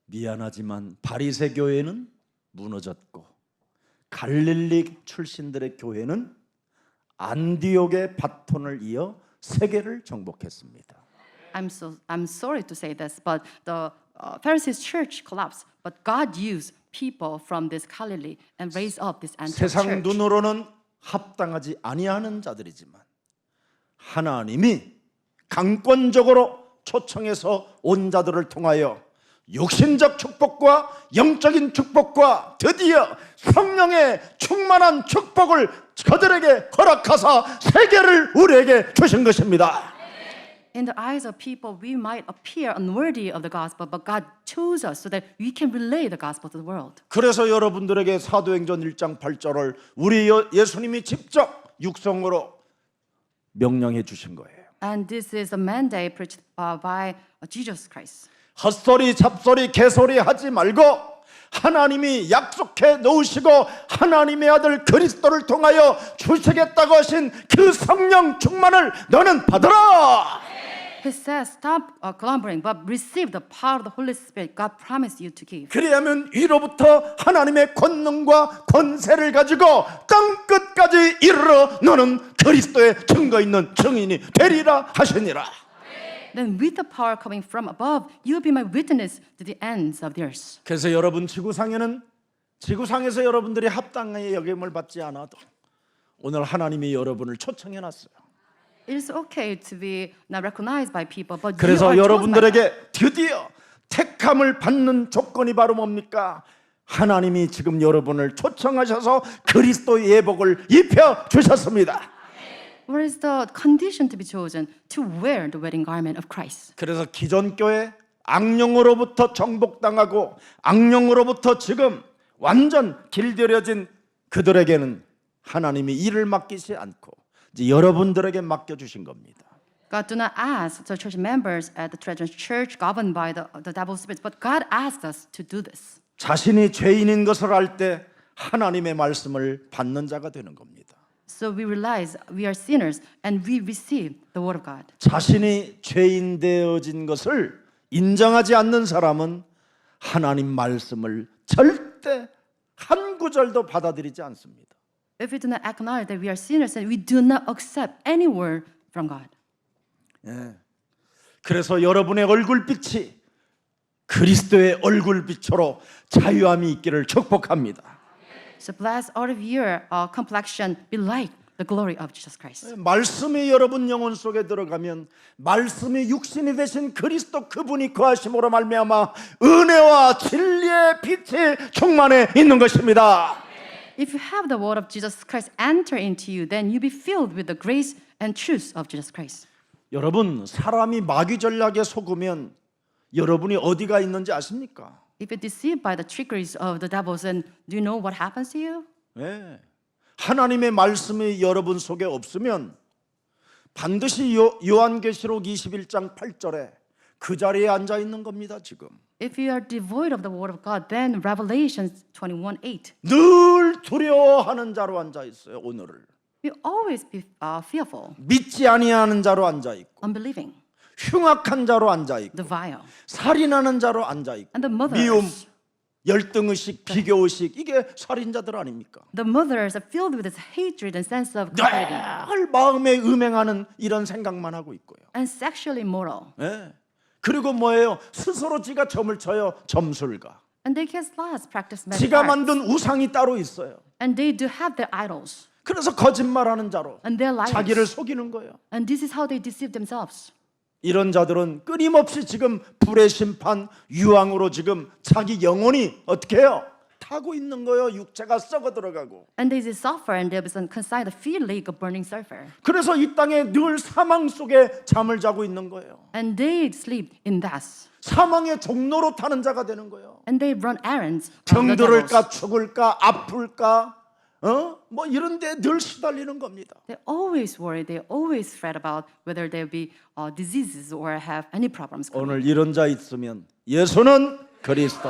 미안하지만 바리새 교회는 무너졌고 갈릴리 출신들의 교회는 안디옥의 바톤을 이어 세계를 정복했습니다. I'm sorry to say this, but the Pharisees' church collapsed. But God used people from this Galilee and raised up this Antioch 세상 church. 눈으로는 합당하지 아니하는 자들이지만 하나님이 강권적으로 초청해서 온 자들을 통하여 육신적 축복과 영적인 축복과 드디어 성령의 충만한 축복을 그들에게 허락하사 세계를 우리에게 주신 것입니다. In the eyes of people, we might appear unworthy of the gospel, but God chose us so that we can relay the gospel to the world. 그래서 여러분들에게 사도행전 1장 8절을 우리 예수님이 직접 육성으로 명령해 주신 거예요. And this is a mandate preached by Jesus Christ. 헛소리 잡소리 개소리 하지 말고 하나님이 약속해 놓으시고 하나님의 아들 그리스도를 통하여 주시겠다고 하신 그 성령 충만을 너는 받아라. He says, stop clamoring, but receive the power of the Holy Spirit God promised you to give. 그래야면 위로부터 하나님의 권능과 권세를 가지고 땅 끝까지 이르러 너는 그리스도의 증거 있는 증인이 되리라 하시니라. Then with the power coming from above, you will be my witness to the ends of the earth. 그래서 여러분 지구상에서 여러분들이 합당하게 여김을 받지 않아도 오늘 하나님이 여러분을 초청해 놨어요. It is okay to be not recognized by people, but you 그래서 are chosen by God. 여러분들에게 드디어 택함을 받는 조건이 바로 뭡니까? 하나님이 지금 여러분을 초청하셔서 그리스도의 예복을 입혀 주셨습니다. What is the condition to be chosen to wear the wedding garment of Christ? 그래서 기존 교회 악령으로부터 정복당하고 악령으로부터 지금 완전 길들여진 그들에게는 하나님이 일을 맡기지 않고 이제 여러분들에게 맡겨주신 겁니다. God do not ask the church members at the Treasure Church governed by the devil's spirits, but God asked us to do this. 자신이 죄인인 것을 알 때 하나님의 말씀을 받는 자가 되는 겁니다. So we realize we are sinners and we receive the word of God. 자신이 죄인 되어진 것을 인정하지 않는 사람은 하나님 말씀을 절대 한 구절도 받아들이지 않습니다. If we do not acknowledge that we are sinners, then we do not accept any word from God. 예. 그래서 여러분의 얼굴빛이 그리스도의 얼굴빛으로 자유함이 있기를 축복합니다. So bless all of your complexion be like the glory of Jesus Christ. 말씀이 여러분 영혼 속에 들어가면 말씀이 육신이 되신 그리스도 그분이 거하심으로 말미암아 은혜와 진리의 빛이 충만해 있는 것입니다. If you have the word of Jesus Christ enter into you, then you be filled with the grace and truth of Jesus Christ. 여러분 사람이 마귀 전략에 속으면 여러분이 어디가 있는지 아십니까? If you're deceived by the trickeries of the devils, then do you know what happens to you? 네. 하나님의 말씀이 여러분 속에 없으면 반드시 요한계시록 21장 8절에 그 자리에 앉아 있는 겁니다. 지금 If you are devoid of the word of God, then Revelation 21:8, 늘 두려워하는 자로 앉아 있어요. 오늘을 you always be fearful, 믿지 아니하는 자로 앉아 있고 unbelieving, 흉악한 자로 앉아 있고 the vile, 살인하는 자로 앉아 있고 and the 미움 murderers, 열등의식, 비교의식, 이게 살인자들 아닙니까? The mothers are filled with this hatred and sense of competitive 늘 마음에 음행하는 이런 생각만 하고 있고요. and sexually immoral. 예. 그리고 뭐예요? 스스로 지가 점을 쳐요. 점술가. And they can last practice magic 지가 arts. 만든 우상이 따로 있어요. And they do have their idols. 그래서 거짓말하는 자로 And they're liars. 자기를 속이는 거예요. And this is how they deceive themselves. 이런 자들은 끊임없이 지금 불의 심판, 유황으로 지금 자기 영혼이 어떻게 해요? 타고 있는 거예요. 육체가 썩어 들어가고. And they suffer and they are consigned the fear lake of burning sulfur. 그래서 이 땅에 늘 사망 속에 잠을 자고 있는 거예요. And they sleep in death. 사망의 종로로 타는 자가 되는 거예요. And they run errands from the devils. 병들을까 죽을까 아플까 뭐 이런 데 늘 시달리는 겁니다. They always worry. They always fret about whether there be diseases or have any problems. 오늘 이런 자 있으면 예수는 그리스도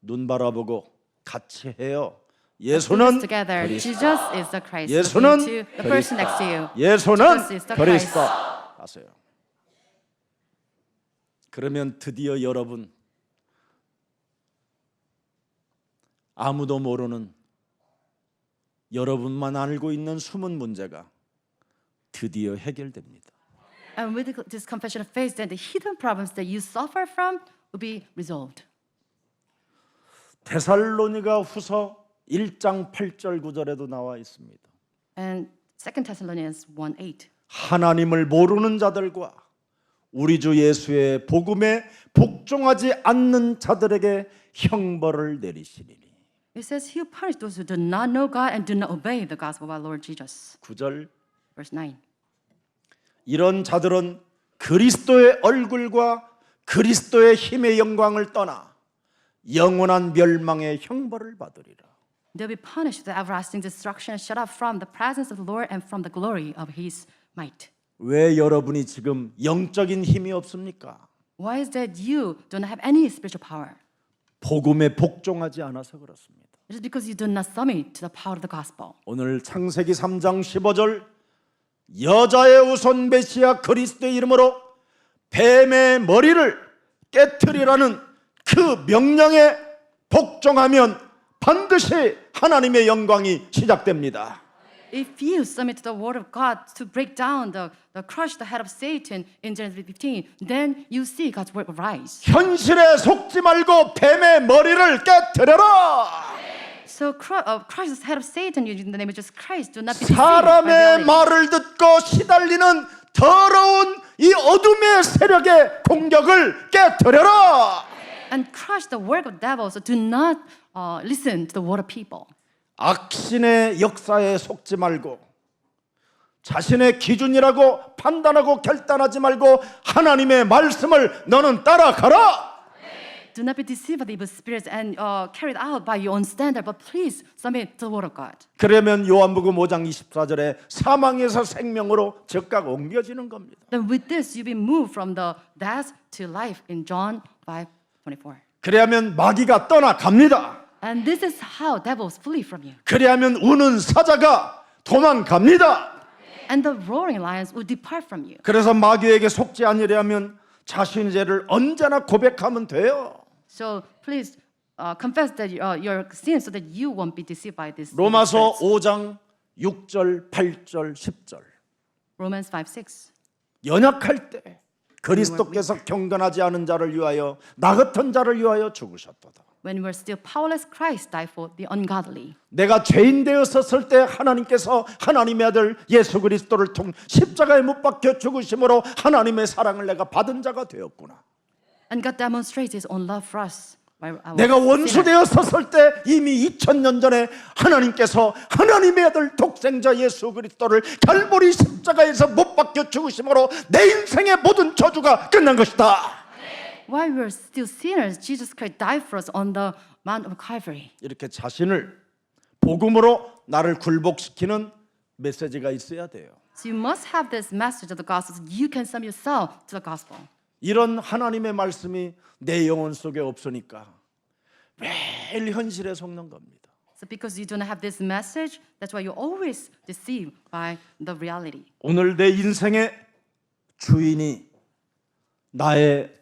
눈 바라보고 같이 해요. 예수는 together. 그리스도. Jesus is the Christ. 예수는 Looking to the person next to you. 예수는 Jesus is the Christ. 그리스도 하세요. 그러면 드디어 여러분 아무도 모르는 여러분만 알고 있는 숨은 문제가 드디어 해결됩니다. And with this confession of faith, then the hidden problems that you suffer from will be resolved. 데살로니가 후서 1장 8절 9절에도 나와 있습니다. And 2 Thessalonians 1:8. 하나님을 모르는 자들과 우리 주 예수의 복음에 복종하지 않는 자들에게 형벌을 내리시리니. It says, He will punish those who do not know God and do not obey the gospel of our Lord Jesus. 9절 Verse 9. 이런 자들은 그리스도의 얼굴과 그리스도의 힘의 영광을 떠나 영원한 멸망의 형벌을 받으리라. They'll be punished with everlasting destruction and shut out from the presence of the Lord and from the glory of His might. 왜 여러분이 지금 영적인 힘이 없습니까? Why is that you do not have any spiritual power? 복음에 복종하지 않아서 그렇습니다. It is because you do not submit to the power of the gospel. 오늘 창세기 3장 15절 여자의 우선 메시아 그리스도의 이름으로 뱀의 머리를 깨트리라는 그 명령에 복종하면 반드시 하나님의 영광이 시작됩니다. If you submit to the word of God to break down crush the head of Satan in Genesis 15, then you see God's work arise. 현실에 속지 말고 뱀의 머리를 깨트려라. So crush the head of Satan in the name of Jesus Christ. Do not be deceived by 사람의 reality. 말을 듣고 시달리는 더러운 이 어둠의 세력의 공격을 깨트려라. And crush the work of devils. So do not listen to the word of people. 악신의 역사에 속지 말고 자신의 기준이라고 판단하고 결단하지 말고 하나님의 말씀을 너는 따라가라. Do not be deceived by the evil spirits and carried out by your own standard, but please submit to the word of God. 그러면 요한복음 5장 24절에 사망에서 생명으로 즉각 옮겨지는 겁니다. Then with this, you be moved from the death to life in John 5:24. 그래야면 마귀가 떠나갑니다. And this is how devils flee from you. 그래야면 우는 사자가 도망갑니다. And the roaring lions will depart from you. 그래서 마귀에게 속지 않으려면 자신의 죄를 언제나 고백하면 돼요. So please confess that your sins so that you won't be deceived by this. 로마서 5장 6절, 8절, 10절. Romans 5:6. 연약할 때 그리스도께서 경건하지 않은 자를 위하여 나 같은 자를 위하여 죽으셨도다. When we were still powerless, Christ died for the ungodly. 내가 죄인 되었었을 때 하나님께서 하나님의 아들 예수 그리스도를 통해 십자가에 못 박혀 죽으심으로 하나님의 사랑을 내가 받은 자가 되었구나. And God demonstrates His own love for us. By our 내가 원수 sinners. 되었었을 때 이미 2000년 전에 하나님께서 하나님의 아들 독생자 예수 그리스도를 갈보리 십자가에서 못 박혀 죽으심으로 내 인생의 모든 저주가 끝난 것이다. While we were still sinners, Jesus Christ died for us on the Mount of Calvary. 이렇게 자신을 복음으로 나를 굴복시키는 메시지가 있어야 돼요. So you must have this message of the gospel so you can submit yourself to the gospel. 이런 하나님의 말씀이 내 영혼 속에 없으니까 매일 현실에 속는 겁니다. So because you do not have this message, that's why you're always deceived by the reality. 오늘 내 인생의 주인이 나의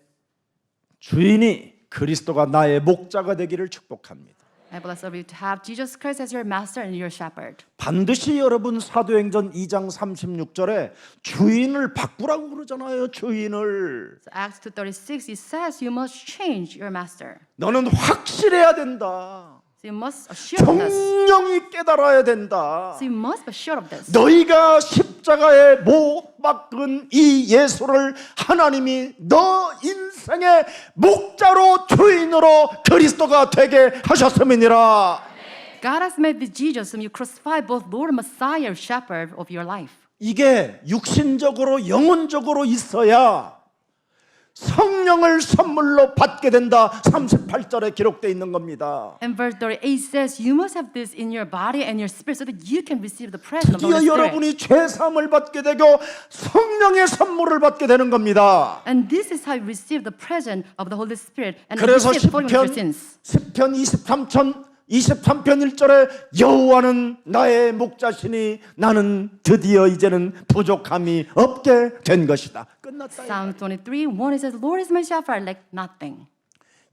주인이 그리스도가 나의 목자가 되기를 축복합니다. I bless you to have Jesus Christ as your master and your shepherd. 반드시 여러분 사도행전 2장 36절에 주인을 바꾸라고 그러잖아요. 주인을. So Acts 2:36 it says you must change your master. 너는 확실해야 된다. So you must assure of this. 정령이 깨달아야 된다. So you must be sure of this. 너희가 십자가에 못 박은 이 예수를 하나님이 너 인생의 목자로 주인으로 그리스도가 되게 하셨음이니라. God has made this Jesus whom you crucified both Lord and Messiah, shepherd of your life. 이게 육신적으로 영혼적으로 있어야 성령을 선물로 받게 된다. 38절에 기록되어 있는 겁니다. And verse 38 says you must have this in your body and your spirit so that you can receive the presence of the 드디어 Holy Spirit. 여러분이 죄사함을 받게 되고 성령의 선물을 받게 되는 겁니다. And this is how you receive the presence of the Holy Spirit and 그래서 receive the forgiveness of your sins. 시편 23편 1절에 여호와는 나의 목자시니 나는 드디어 이제는 부족함이 없게 된 것이다. 끝났다. Psalm 23:1 it says, Lord is my shepherd, I lack nothing.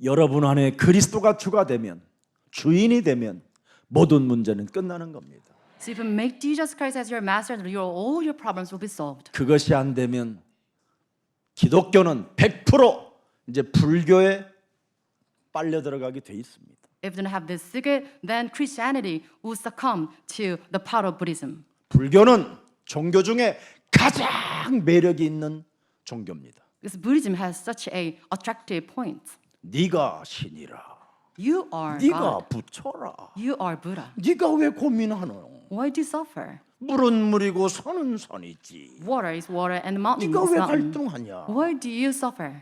여러분 안에 그리스도가 주가 되면 주인이 되면 모든 문제는 끝나는 겁니다. So if you make Jesus Christ as your master, all your problems will be solved. 그것이 안 되면 기독교는 100% 이제 불교에 빨려 들어가게 돼 있습니다. If you don't have this secret, then Christianity will succumb to the power of Buddhism. 불교는 종교 중에 가장 매력이 있는 종교입니다. Because Buddhism has such a attractive point. 네가 신이라. You are 네가 God. 부처라. You are Buddha. 네가 왜 고민하노? Why do you suffer? 물은 물이고 산은 산이지. Water is water and mountain 네가 is 왜 mountain. 갈등하냐? Why do you suffer?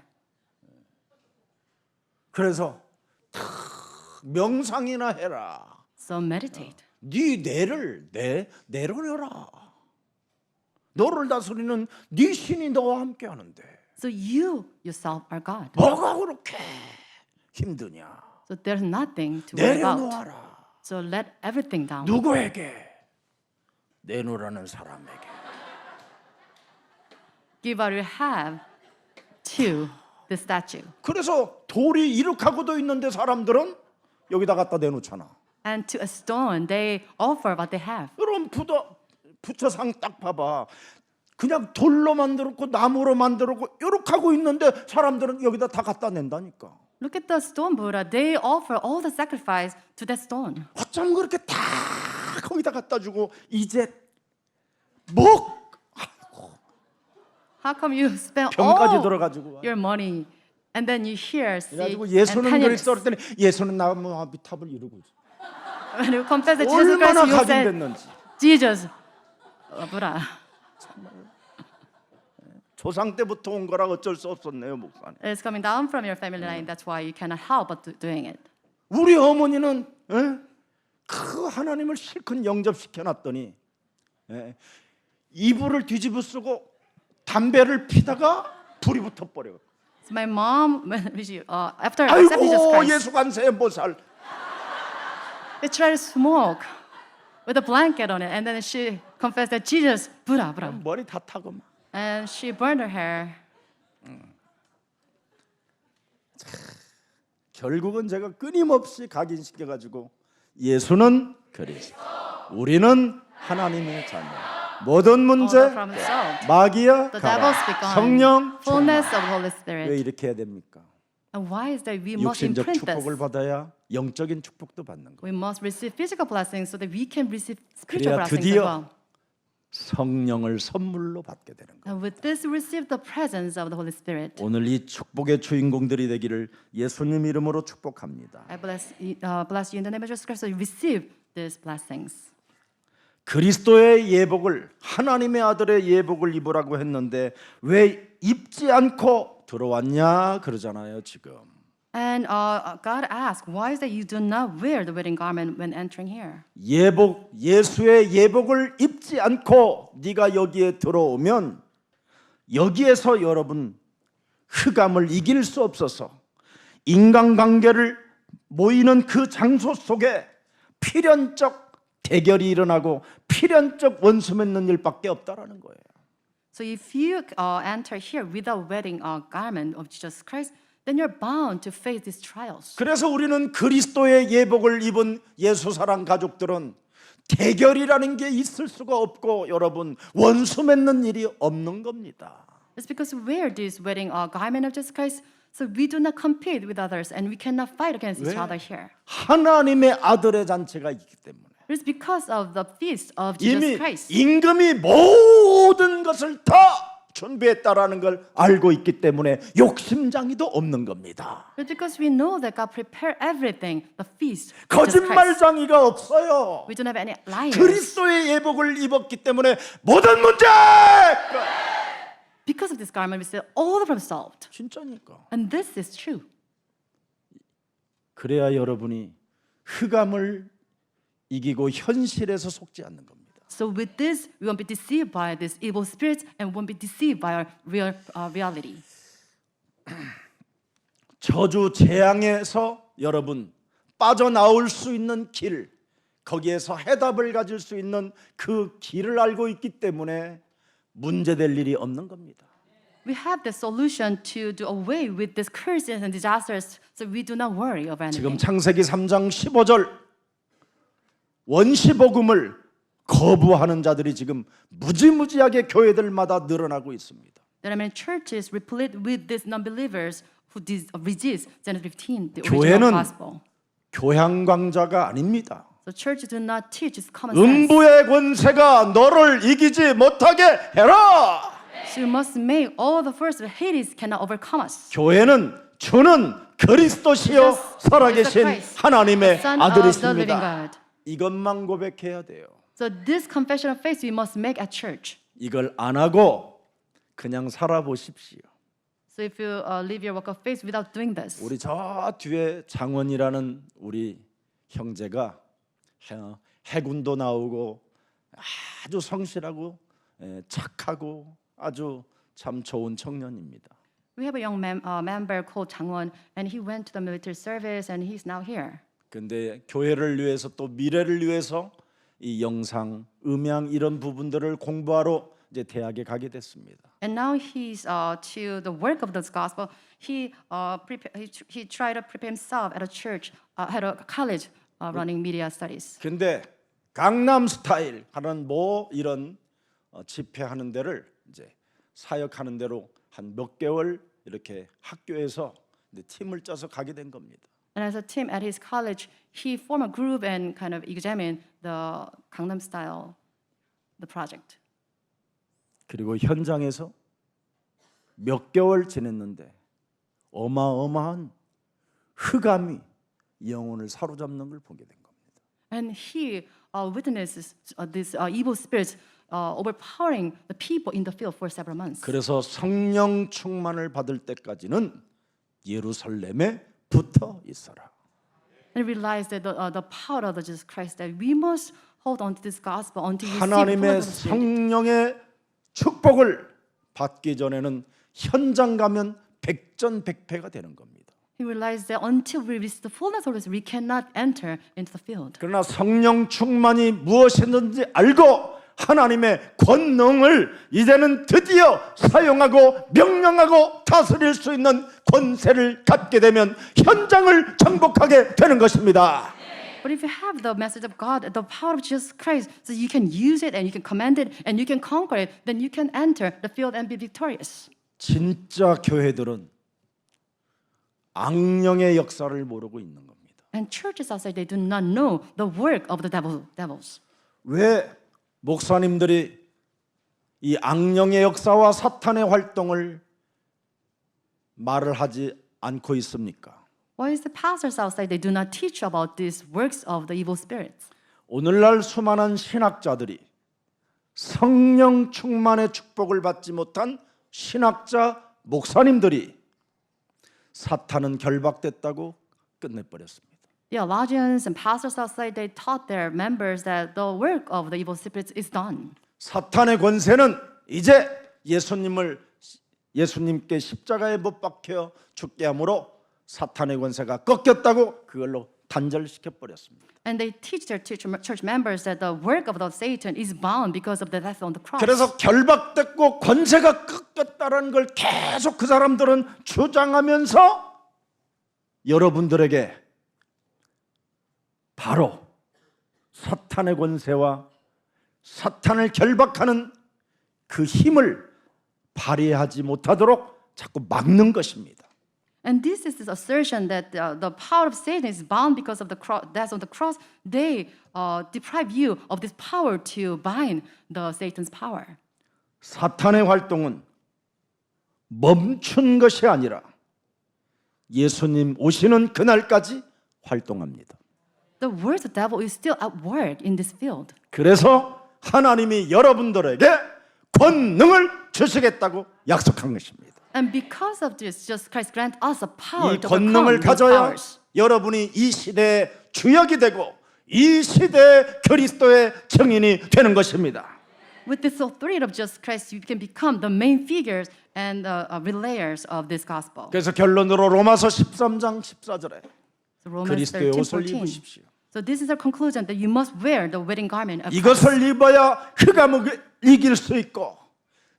그래서 명상이나 해라. So meditate. 네 뇌를 내려놔라. 너를 다스리는 네 신이 너와 함께 하는데 So you yourself are God. 뭐가 그렇게 힘드냐? So there's nothing to worry about. 내려놓아라. So let everything down. 누구에게? 내놓으라는 사람에게. Give what you have to the statue. 그래서 돌이 이륙하고도 있는데 사람들은 여기다 갖다 내놓잖아. And to a stone, they offer what they have. 여러분 부처상 딱 봐봐. 그냥 돌로 만들었고 나무로 만들었고 이렇게 하고 있는데 사람들은 여기다 다 갖다 낸다니까. Look at the stone Buddha. They offer all the sacrifice to that stone. 어쩜 그렇게 다 거기다 갖다 주고 이제 뭐 How come you spend 병까지 all 들어가지고 your money and then you hear, see, 그래가지고 and 예수는 penance? 그리스도 그랬더니 예수는 나무 아비탑을 이루고 있어. When you confess that Jesus 얼마나 Christ, you said, 각인됐는지. Jesus, Buddha. 조상 때부터 온 거라 어쩔 수 없었네요, 목사님. It's coming down from your family line. That's why you cannot help but doing it. 우리 어머니는 그 하나님을 실컷 영접시켜 놨더니 이불을 뒤집어 쓰고 담배를 피다가 불이 붙어 버려. So my mom, when she, after accepting Jesus 아이고 Christ, 예수 관세에 못 살. they tried to smoke with a blanket on it, and then she confessed that Jesus, Buddha, Buddha, 머리 다 타고 막. and she burned her hair. 결국은 제가 끊임없이 각인시켜 가지고 예수는 그리스도, 우리는 하나님의 자녀. 모든 문제 All the problems solved. 마귀야 The 가라. devils be gone. 성령 Fullness of Holy 왜 Spirit. 이렇게 해야 됩니까? And why is that we must 육신적 imprint this? 축복을 받아야 영적인 축복도 받는 거예요. We must receive physical blessings so that we can receive spiritual 그래야 blessings as 드디어 well. 성령을 선물로 받게 되는 거예요. And with this, we receive the presence of the Holy Spirit. 오늘 이 축복의 주인공들이 되기를 예수님 이름으로 축복합니다. I bless you in the name of Jesus Christ. So you receive these blessings. 그리스도의 예복을 하나님의 아들의 예복을 입으라고 했는데 왜 입지 않고 들어왔냐 그러잖아요 지금. And God asked, why is that you do not wear the wedding garment when entering here? 예복 예수의 예복을 입지 않고 네가 여기에 들어오면 여기에서 여러분 흑암을 이길 수 없어서 인간관계를 모이는 그 장소 속에 필연적 대결이 일어나고 필연적 원수 맺는 일밖에 없다라는 거예요. So if you enter here without wearing a garment of Jesus Christ, then you're bound to face these trials. 그래서 우리는 그리스도의 예복을 입은 예수사랑 가족들은 대결이라는 게 있을 수가 없고 여러분 원수 맺는 일이 없는 겁니다. It's because we wear this wedding garment of Jesus Christ, so we do not compete with others and we cannot fight against each 왜? other here. 하나님의 아들의 잔치가 있기 때문에 It's because of the feast of Jesus 이미 Christ. 임금이 모든 것을 다 준비했다라는 걸 알고 있기 때문에 욕심장이도 없는 겁니다. It's because we know that God prepared everything, the feast of Jesus Christ. 거짓말장이가 없어요. We don't have any liars. 그리스도의 예복을 입었기 때문에 모든 문제 Because of this garment, we say all the problems solved. 진짜니까. And this is true. 그래야 여러분이 흑암을 이기고 현실에서 속지 않는 겁니다. So with this, we won't be deceived by these evil spirits and won't be deceived by our real reality. 저주 재앙에서 여러분 빠져나올 수 있는 길, 거기에서 해답을 가질 수 있는 그 길을 알고 있기 때문에 문제될 일이 없는 겁니다. We have the solution to do away with these curses and disasters, so we do not worry of 지금 anything. 창세기 3장 15절 원시복음을 거부하는 자들이 지금 무지무지하게 교회들마다 늘어나고 있습니다. There are many churches replete with these non-believers who resist Genesis 15, the 교회는 original gospel. 교양광자가 아닙니다. So churches do not teach this common sense. 음부의 권세가 너를 이기지 못하게 해라. So we must make all the forces of Hades cannot overcome us. 교회는 주는 그리스도시요 살아계신 하나님의 Son of the living 아들이십니다. God. 이것만 고백해야 돼요. So this confession of faith we must make at church. 이걸 안 하고 그냥 살아보십시오. So if you live your walk of faith without doing this, 우리 저 뒤에 장원이라는 우리 형제가 해군도 나오고 아주 성실하고 착하고 아주 참 좋은 청년입니다. we have a young member called Chang Won, and he went to the military service, and he's now here. 근데 교회를 위해서 또 미래를 위해서 이 영상, 음향 이런 부분들을 공부하러 이제 대학에 가게 됐습니다. And now he's to the work of this gospel. He tried to prepare himself at a church, at a college running media studies. 근데 강남 스타일 하는 뭐 이런 집회하는 데를 이제 사역하는 대로 한 몇 개월 이렇게 학교에서 이제 팀을 짜서 가게 된 겁니다. And as a team at his college, he formed a group and kind of examined the Gangnam Style, the project. 그리고 현장에서 몇 개월 지냈는데 어마어마한 흑암이 영혼을 사로잡는 걸 보게 된 겁니다. And he witnesses these evil spirits overpowering the people in the field for several months. 그래서 성령 충만을 받을 때까지는 예루살렘에 붙어 있어라. And realize that the power of Jesus Christ, that we must hold on to this gospel until we receive the full 하나님의 of the Spirit. 성령의 축복을 받기 전에는 현장 가면 백전백패가 되는 겁니다. He realized that until we receive the fullness of this, we cannot enter into the field. 그러나 성령 충만이 무엇이든지 알고 하나님의 권능을 이제는 드디어 사용하고 명령하고 다스릴 수 있는 권세를 갖게 되면 현장을 정복하게 되는 것입니다. But if you have the message of God, the power of Jesus Christ, so you can use it and you can command it and you can conquer it, then you can enter the field and be victorious. 진짜 교회들은 악령의 역사를 모르고 있는 겁니다. And churches outside, they do not know the work of the devils. 왜 목사님들이 이 악령의 역사와 사탄의 활동을 말을 하지 않고 있습니까? Why is the pastors outside, they do not teach about these works of the evil spirits? 오늘날 수많은 신학자들이 성령 충만의 축복을 받지 못한 신학자 목사님들이 사탄은 결박됐다고 끝내버렸습니다. Theologians and pastors outside, they taught their members that the work of the evil spirits is done. 사탄의 권세는 이제 예수님께 십자가에 못 박혀 죽게 함으로 사탄의 권세가 꺾였다고 그걸로 단절시켜 버렸습니다. And they teach their church members that the work of the Satan is bound because of the death on the cross. 그래서 결박됐고 권세가 꺾였다라는 걸 계속 그 사람들은 주장하면서 여러분들에게 바로 사탄의 권세와 사탄을 결박하는 그 힘을 발휘하지 못하도록 자꾸 막는 것입니다. And this is this assertion that the power of Satan is bound because of the death on the cross. They deprive you of this power to bind the Satan's power. 사탄의 활동은 멈춘 것이 아니라 예수님 오시는 그날까지 활동합니다. The words of the devil is still at work in this field. 그래서 하나님이 여러분들에게 권능을 주시겠다고 약속한 것입니다. And because of this, Jesus Christ grant us a power 이 to overcome 권능을 those 가져야 powers. 여러분이 이 시대의 주역이 되고 이 시대의 그리스도의 증인이 되는 것입니다. With this authority of Jesus Christ, you can become the main figures and the relayers of this gospel. 그래서 결론으로 로마서 13장 14절에 So Romans 그리스도의 13, 옷을 14. 입으십시오. So this is our conclusion that you must wear the wedding garment of Christ. 이것을 입어야 흑암을 이길 수 있고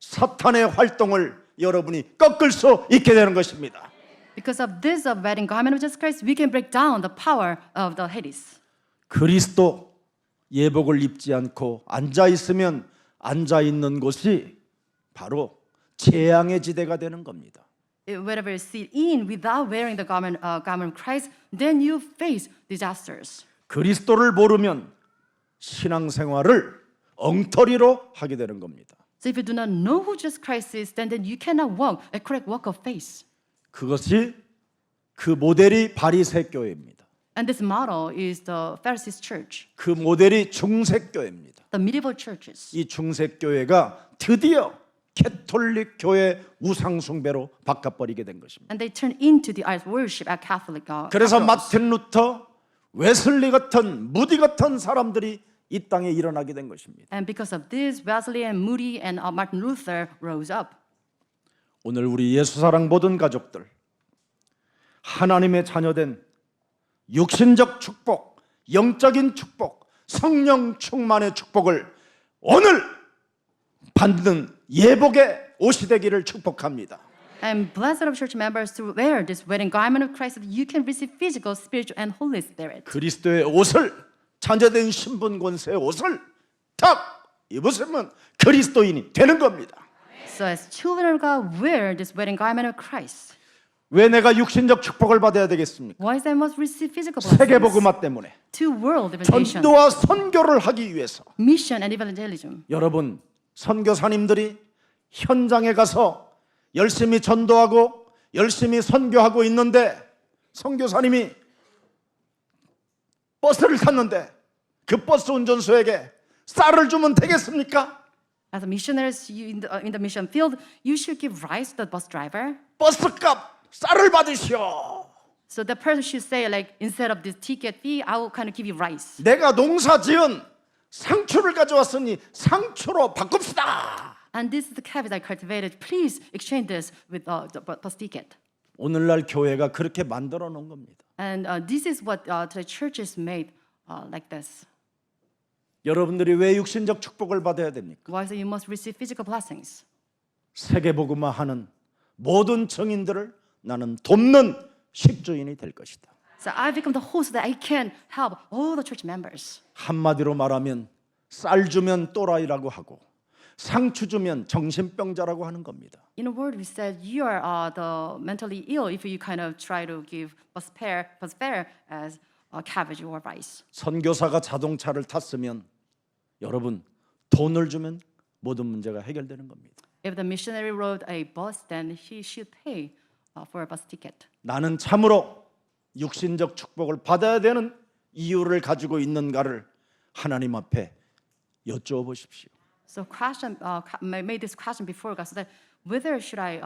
사탄의 활동을 여러분이 꺾을 수 있게 되는 것입니다. Because of this wedding garment of Jesus Christ, we can break down the power of the Hades. 그리스도 예복을 입지 않고 앉아 있으면 앉아 있는 곳이 바로 재앙의 지대가 되는 겁니다. Wherever you sit in without wearing the garment of Christ, then you face disasters. 그리스도를 모르면 신앙생활을 엉터리로 하게 되는 겁니다. So if you do not know who Jesus Christ is, then you cannot walk a correct walk of faith. 그것이 그 모델이 바리새 교회입니다. And this model is the Pharisees church, 그 모델이 중세 교회입니다. the medieval churches. 이 중세 교회가 드디어 캐톨릭 교회 우상 숭배로 바꿔버리게 된 것입니다. And they turn into the idol worship at Catholic. 그래서 cathedrals. 마틴 루터, 웨슬리 같은 무디 같은 사람들이 이 땅에 일어나게 된 것입니다. And because of this, Wesley and Moody and Martin Luther rose up. 오늘 우리 예수사랑 모든 가족들 하나님의 자녀된 육신적 축복, 영적인 축복, 성령 충만의 축복을 오늘 받는 예복의 옷이 되기를 축복합니다. I'm blessed of church members to wear this wedding garment of Christ so that you can receive physical, spiritual, and Holy Spirit. 그리스도의 옷을 자녀된 신분 권세의 옷을 딱 입으시면 그리스도인이 되는 겁니다. So as children of God, wear this wedding garment of Christ. 왜 내가 육신적 축복을 받아야 되겠습니까? Why is I must receive physical blessings? 세계복음화 때문에 To world evangelization, 전도와 선교를 하기 위해서 mission and evangelism. 여러분 선교사님들이 현장에 가서 열심히 전도하고 열심히 선교하고 있는데 선교사님이 버스를 탔는데 그 버스 운전수에게 쌀을 주면 되겠습니까? As missionaries in the mission field, you should give rice to the bus driver. 버스값 쌀을 받으시오. So the person should say, like, instead of this ticket fee, I will kind of give you rice. 내가 농사지은 상추를 가져왔으니 상추로 바꿉시다. And this is the cabbage I cultivated. Please exchange this with the bus ticket. 오늘날 교회가 그렇게 만들어 놓은 겁니다. And this is what the churches made like this. 여러분들이 왜 육신적 축복을 받아야 됩니까? Why is it you must receive physical blessings? 세계복음화하는 모든 증인들을 나는 돕는 식주인이 될 것이다. So I become the host that I can help all the church members. 한마디로 말하면 쌀 주면 또라이라고 하고 상추 주면 정신병자라고 하는 겁니다. In a word, we said you are the mentally ill if you kind of try to give paspare as cabbage or rice. 선교사가 자동차를 탔으면 여러분 돈을 주면 모든 문제가 해결되는 겁니다. If the missionary rode a bus, then he should pay for a bus ticket. 나는 참으로 육신적 축복을 받아야 되는 이유를 가지고 있는가를 하나님 앞에 여쭈어 보십시오. So question, made this question before God, so that whether should I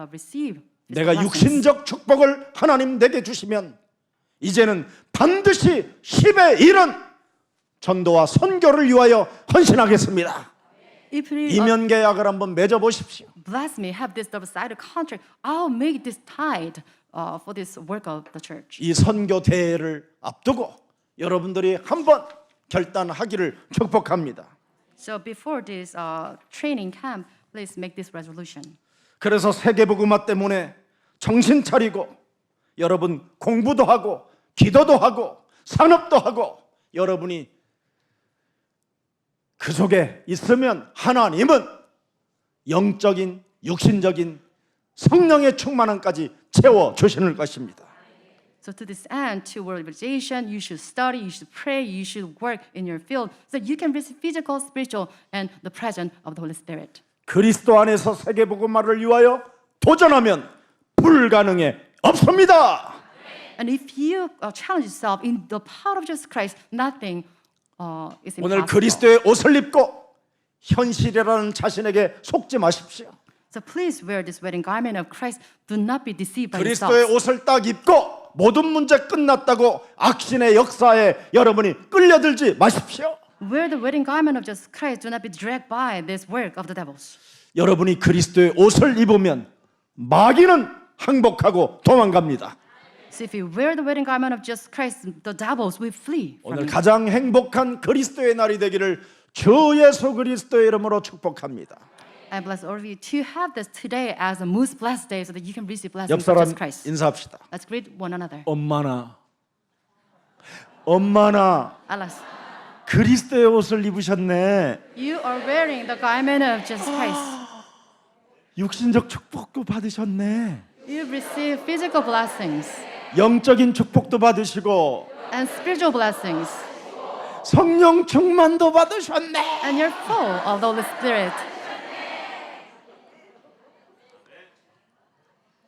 receive these 내가 blessings? 육신적 축복을 하나님 내게 주시면 이제는 반드시 10의 1은 전도와 선교를 위하여 헌신하겠습니다. If you 이면계약을 한번 맺어 보십시오. bless me, have this double-sided contract, I'll make this tithe for this work of the church. 이 선교 대회를 앞두고 여러분들이 한번 결단하기를 축복합니다. So before this training camp, please make this resolution. 그래서 세계복음화 때문에 정신 차리고 여러분 공부도 하고 기도도 하고 산업도 하고 여러분이 그 속에 있으면 하나님은 영적인 육신적인 성령의 충만함까지 채워 주시는 것입니다. So to this end, to world realization, you should study, you should pray, you should work in your field so that you can receive physical, spiritual, and the presence of the Holy Spirit. 그리스도 안에서 세계복음화를 위하여 도전하면 불가능해 없습니다. And if you challenge yourself in the power of Jesus Christ, nothing is 오늘 impossible. 그리스도의 옷을 입고 현실이라는 자신에게 속지 마십시오. So please wear this wedding garment of Christ. Do not be deceived by 그리스도의 yourselves. 옷을 딱 입고 모든 문제 끝났다고 악신의 역사에 여러분이 끌려들지 마십시오. Wear the wedding garment of Jesus Christ. Do not be dragged by this work of the devils. 여러분이 그리스도의 옷을 입으면 마귀는 항복하고 도망갑니다. So if you wear the wedding garment of Jesus Christ, the devils will flee from 오늘 you. 가장 행복한 그리스도의 날이 되기를 주 예수 그리스도의 이름으로 축복합니다. I bless all of you to have this today as a most blessed day so that you can receive blessings 옆 from 사람 Jesus Christ. 인사합시다. Let's greet one another. 엄마나 Alas, 그리스도의 옷을 입으셨네. you are wearing the garment of Jesus Christ. 육신적 축복도 받으셨네. You receive physical blessings 영적인 축복도 받으시고 and spiritual blessings. 성령 충만도 받으셨네. And you're full of the Holy Spirit.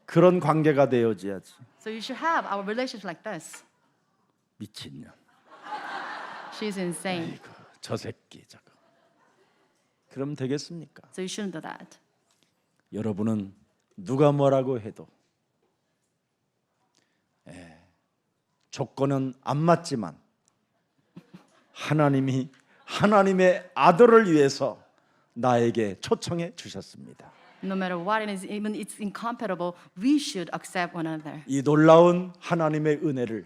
그런 관계가 되어져야지. So you should have our relationship like this. 미친년. She's insane. 저 새끼 저거. 그럼 되겠습니까? So you shouldn't do that. 여러분은 누가 뭐라고 해도 조건은 안 맞지만 하나님이 하나님의 아들을 위해서 나에게 초청해 주셨습니다. No matter what it is, even it's incompatible, we should accept one another. 이 놀라운 하나님의 은혜를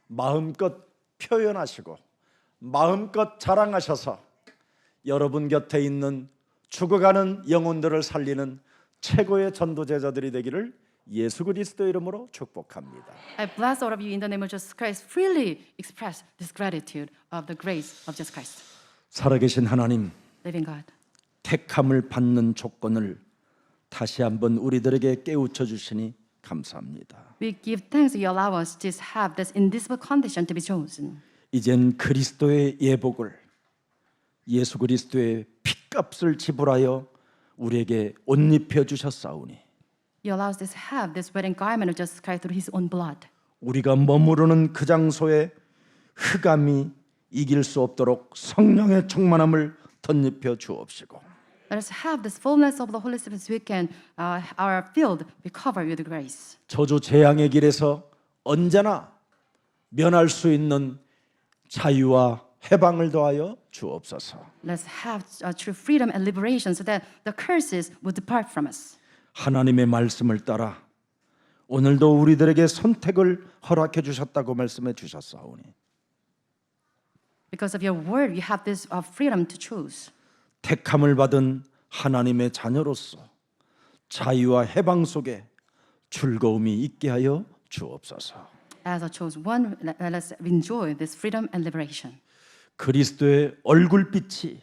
마음껏 표현하시고 마음껏 자랑하셔서 여러분 곁에 있는 죽어가는 영혼들을 살리는 최고의 전도제자들이 되기를 예수 그리스도 이름으로 축복합니다. I bless all of you in the name of Jesus Christ. Freely express this gratitude of the grace of Jesus Christ. 살아계신 하나님, Living God. 택함을 받는 조건을 다시 한번 우리들에게 깨우쳐 주시니 감사합니다. We give thanks that you allow us to have this invisible condition to be chosen. 이젠 그리스도의 예복을 예수 그리스도의 핏값을 지불하여 우리에게 옷 입혀 주셨사오니 You allow us to have this wedding garment of Jesus Christ through His own blood. 우리가 머무르는 그 장소에 흑암이 이길 수 없도록 성령의 충만함을 덧입혀 주옵시고 Let us have this fullness of the Holy Spirit so we can our field be covered with grace. 저주 재앙의 길에서 언제나 면할 수 있는 자유와 해방을 더하여 주옵소서. Let's have true freedom and liberation so that the curses will depart from us. 하나님의 말씀을 따라 오늘도 우리들에게 선택을 허락해 주셨다고 말씀해 주셨사오니 Because of your word, you have this freedom to choose. 택함을 받은 하나님의 자녀로서 자유와 해방 속에 즐거움이 있게 하여 주옵소서. As a chosen one, let's enjoy this freedom and liberation. 그리스도의 얼굴빛이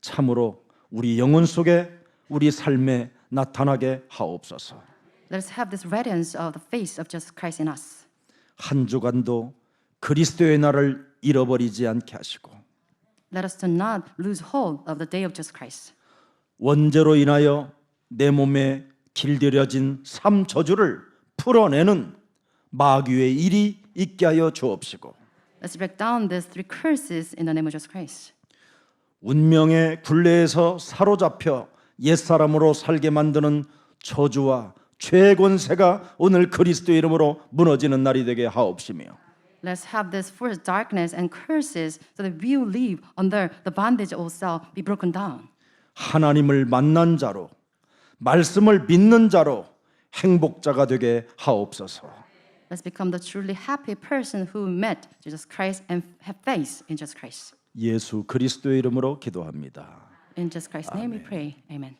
참으로 우리 영혼 속에 우리 삶에 나타나게 하옵소서. Let's have this radiance of the face of Jesus Christ in us. 한 주간도 그리스도의 날을 잃어버리지 않게 하시고 Let us do not lose hold of the day of Jesus Christ. 원죄로 인하여 내 몸에 길들여진 삶 저주를 풀어내는 마귀의 일이 있게 하여 주옵시고 Let's break down these three curses in the name of Jesus Christ. 운명의 굴레에서 사로잡혀 옛사람으로 살게 만드는 저주와 죄의 권세가 오늘 그리스도의 이름으로 무너지는 날이 되게 하옵시며 Let's have this first darkness and curses so that we will live under the bondage of self be broken down. 하나님을 만난 자로 말씀을 믿는 자로 행복자가 되게 하옵소서. Let's become the truly happy person who met Jesus Christ and have faith in Jesus Christ. 예수 그리스도의 이름으로 기도합니다. In Jesus Christ's name we pray. Amen.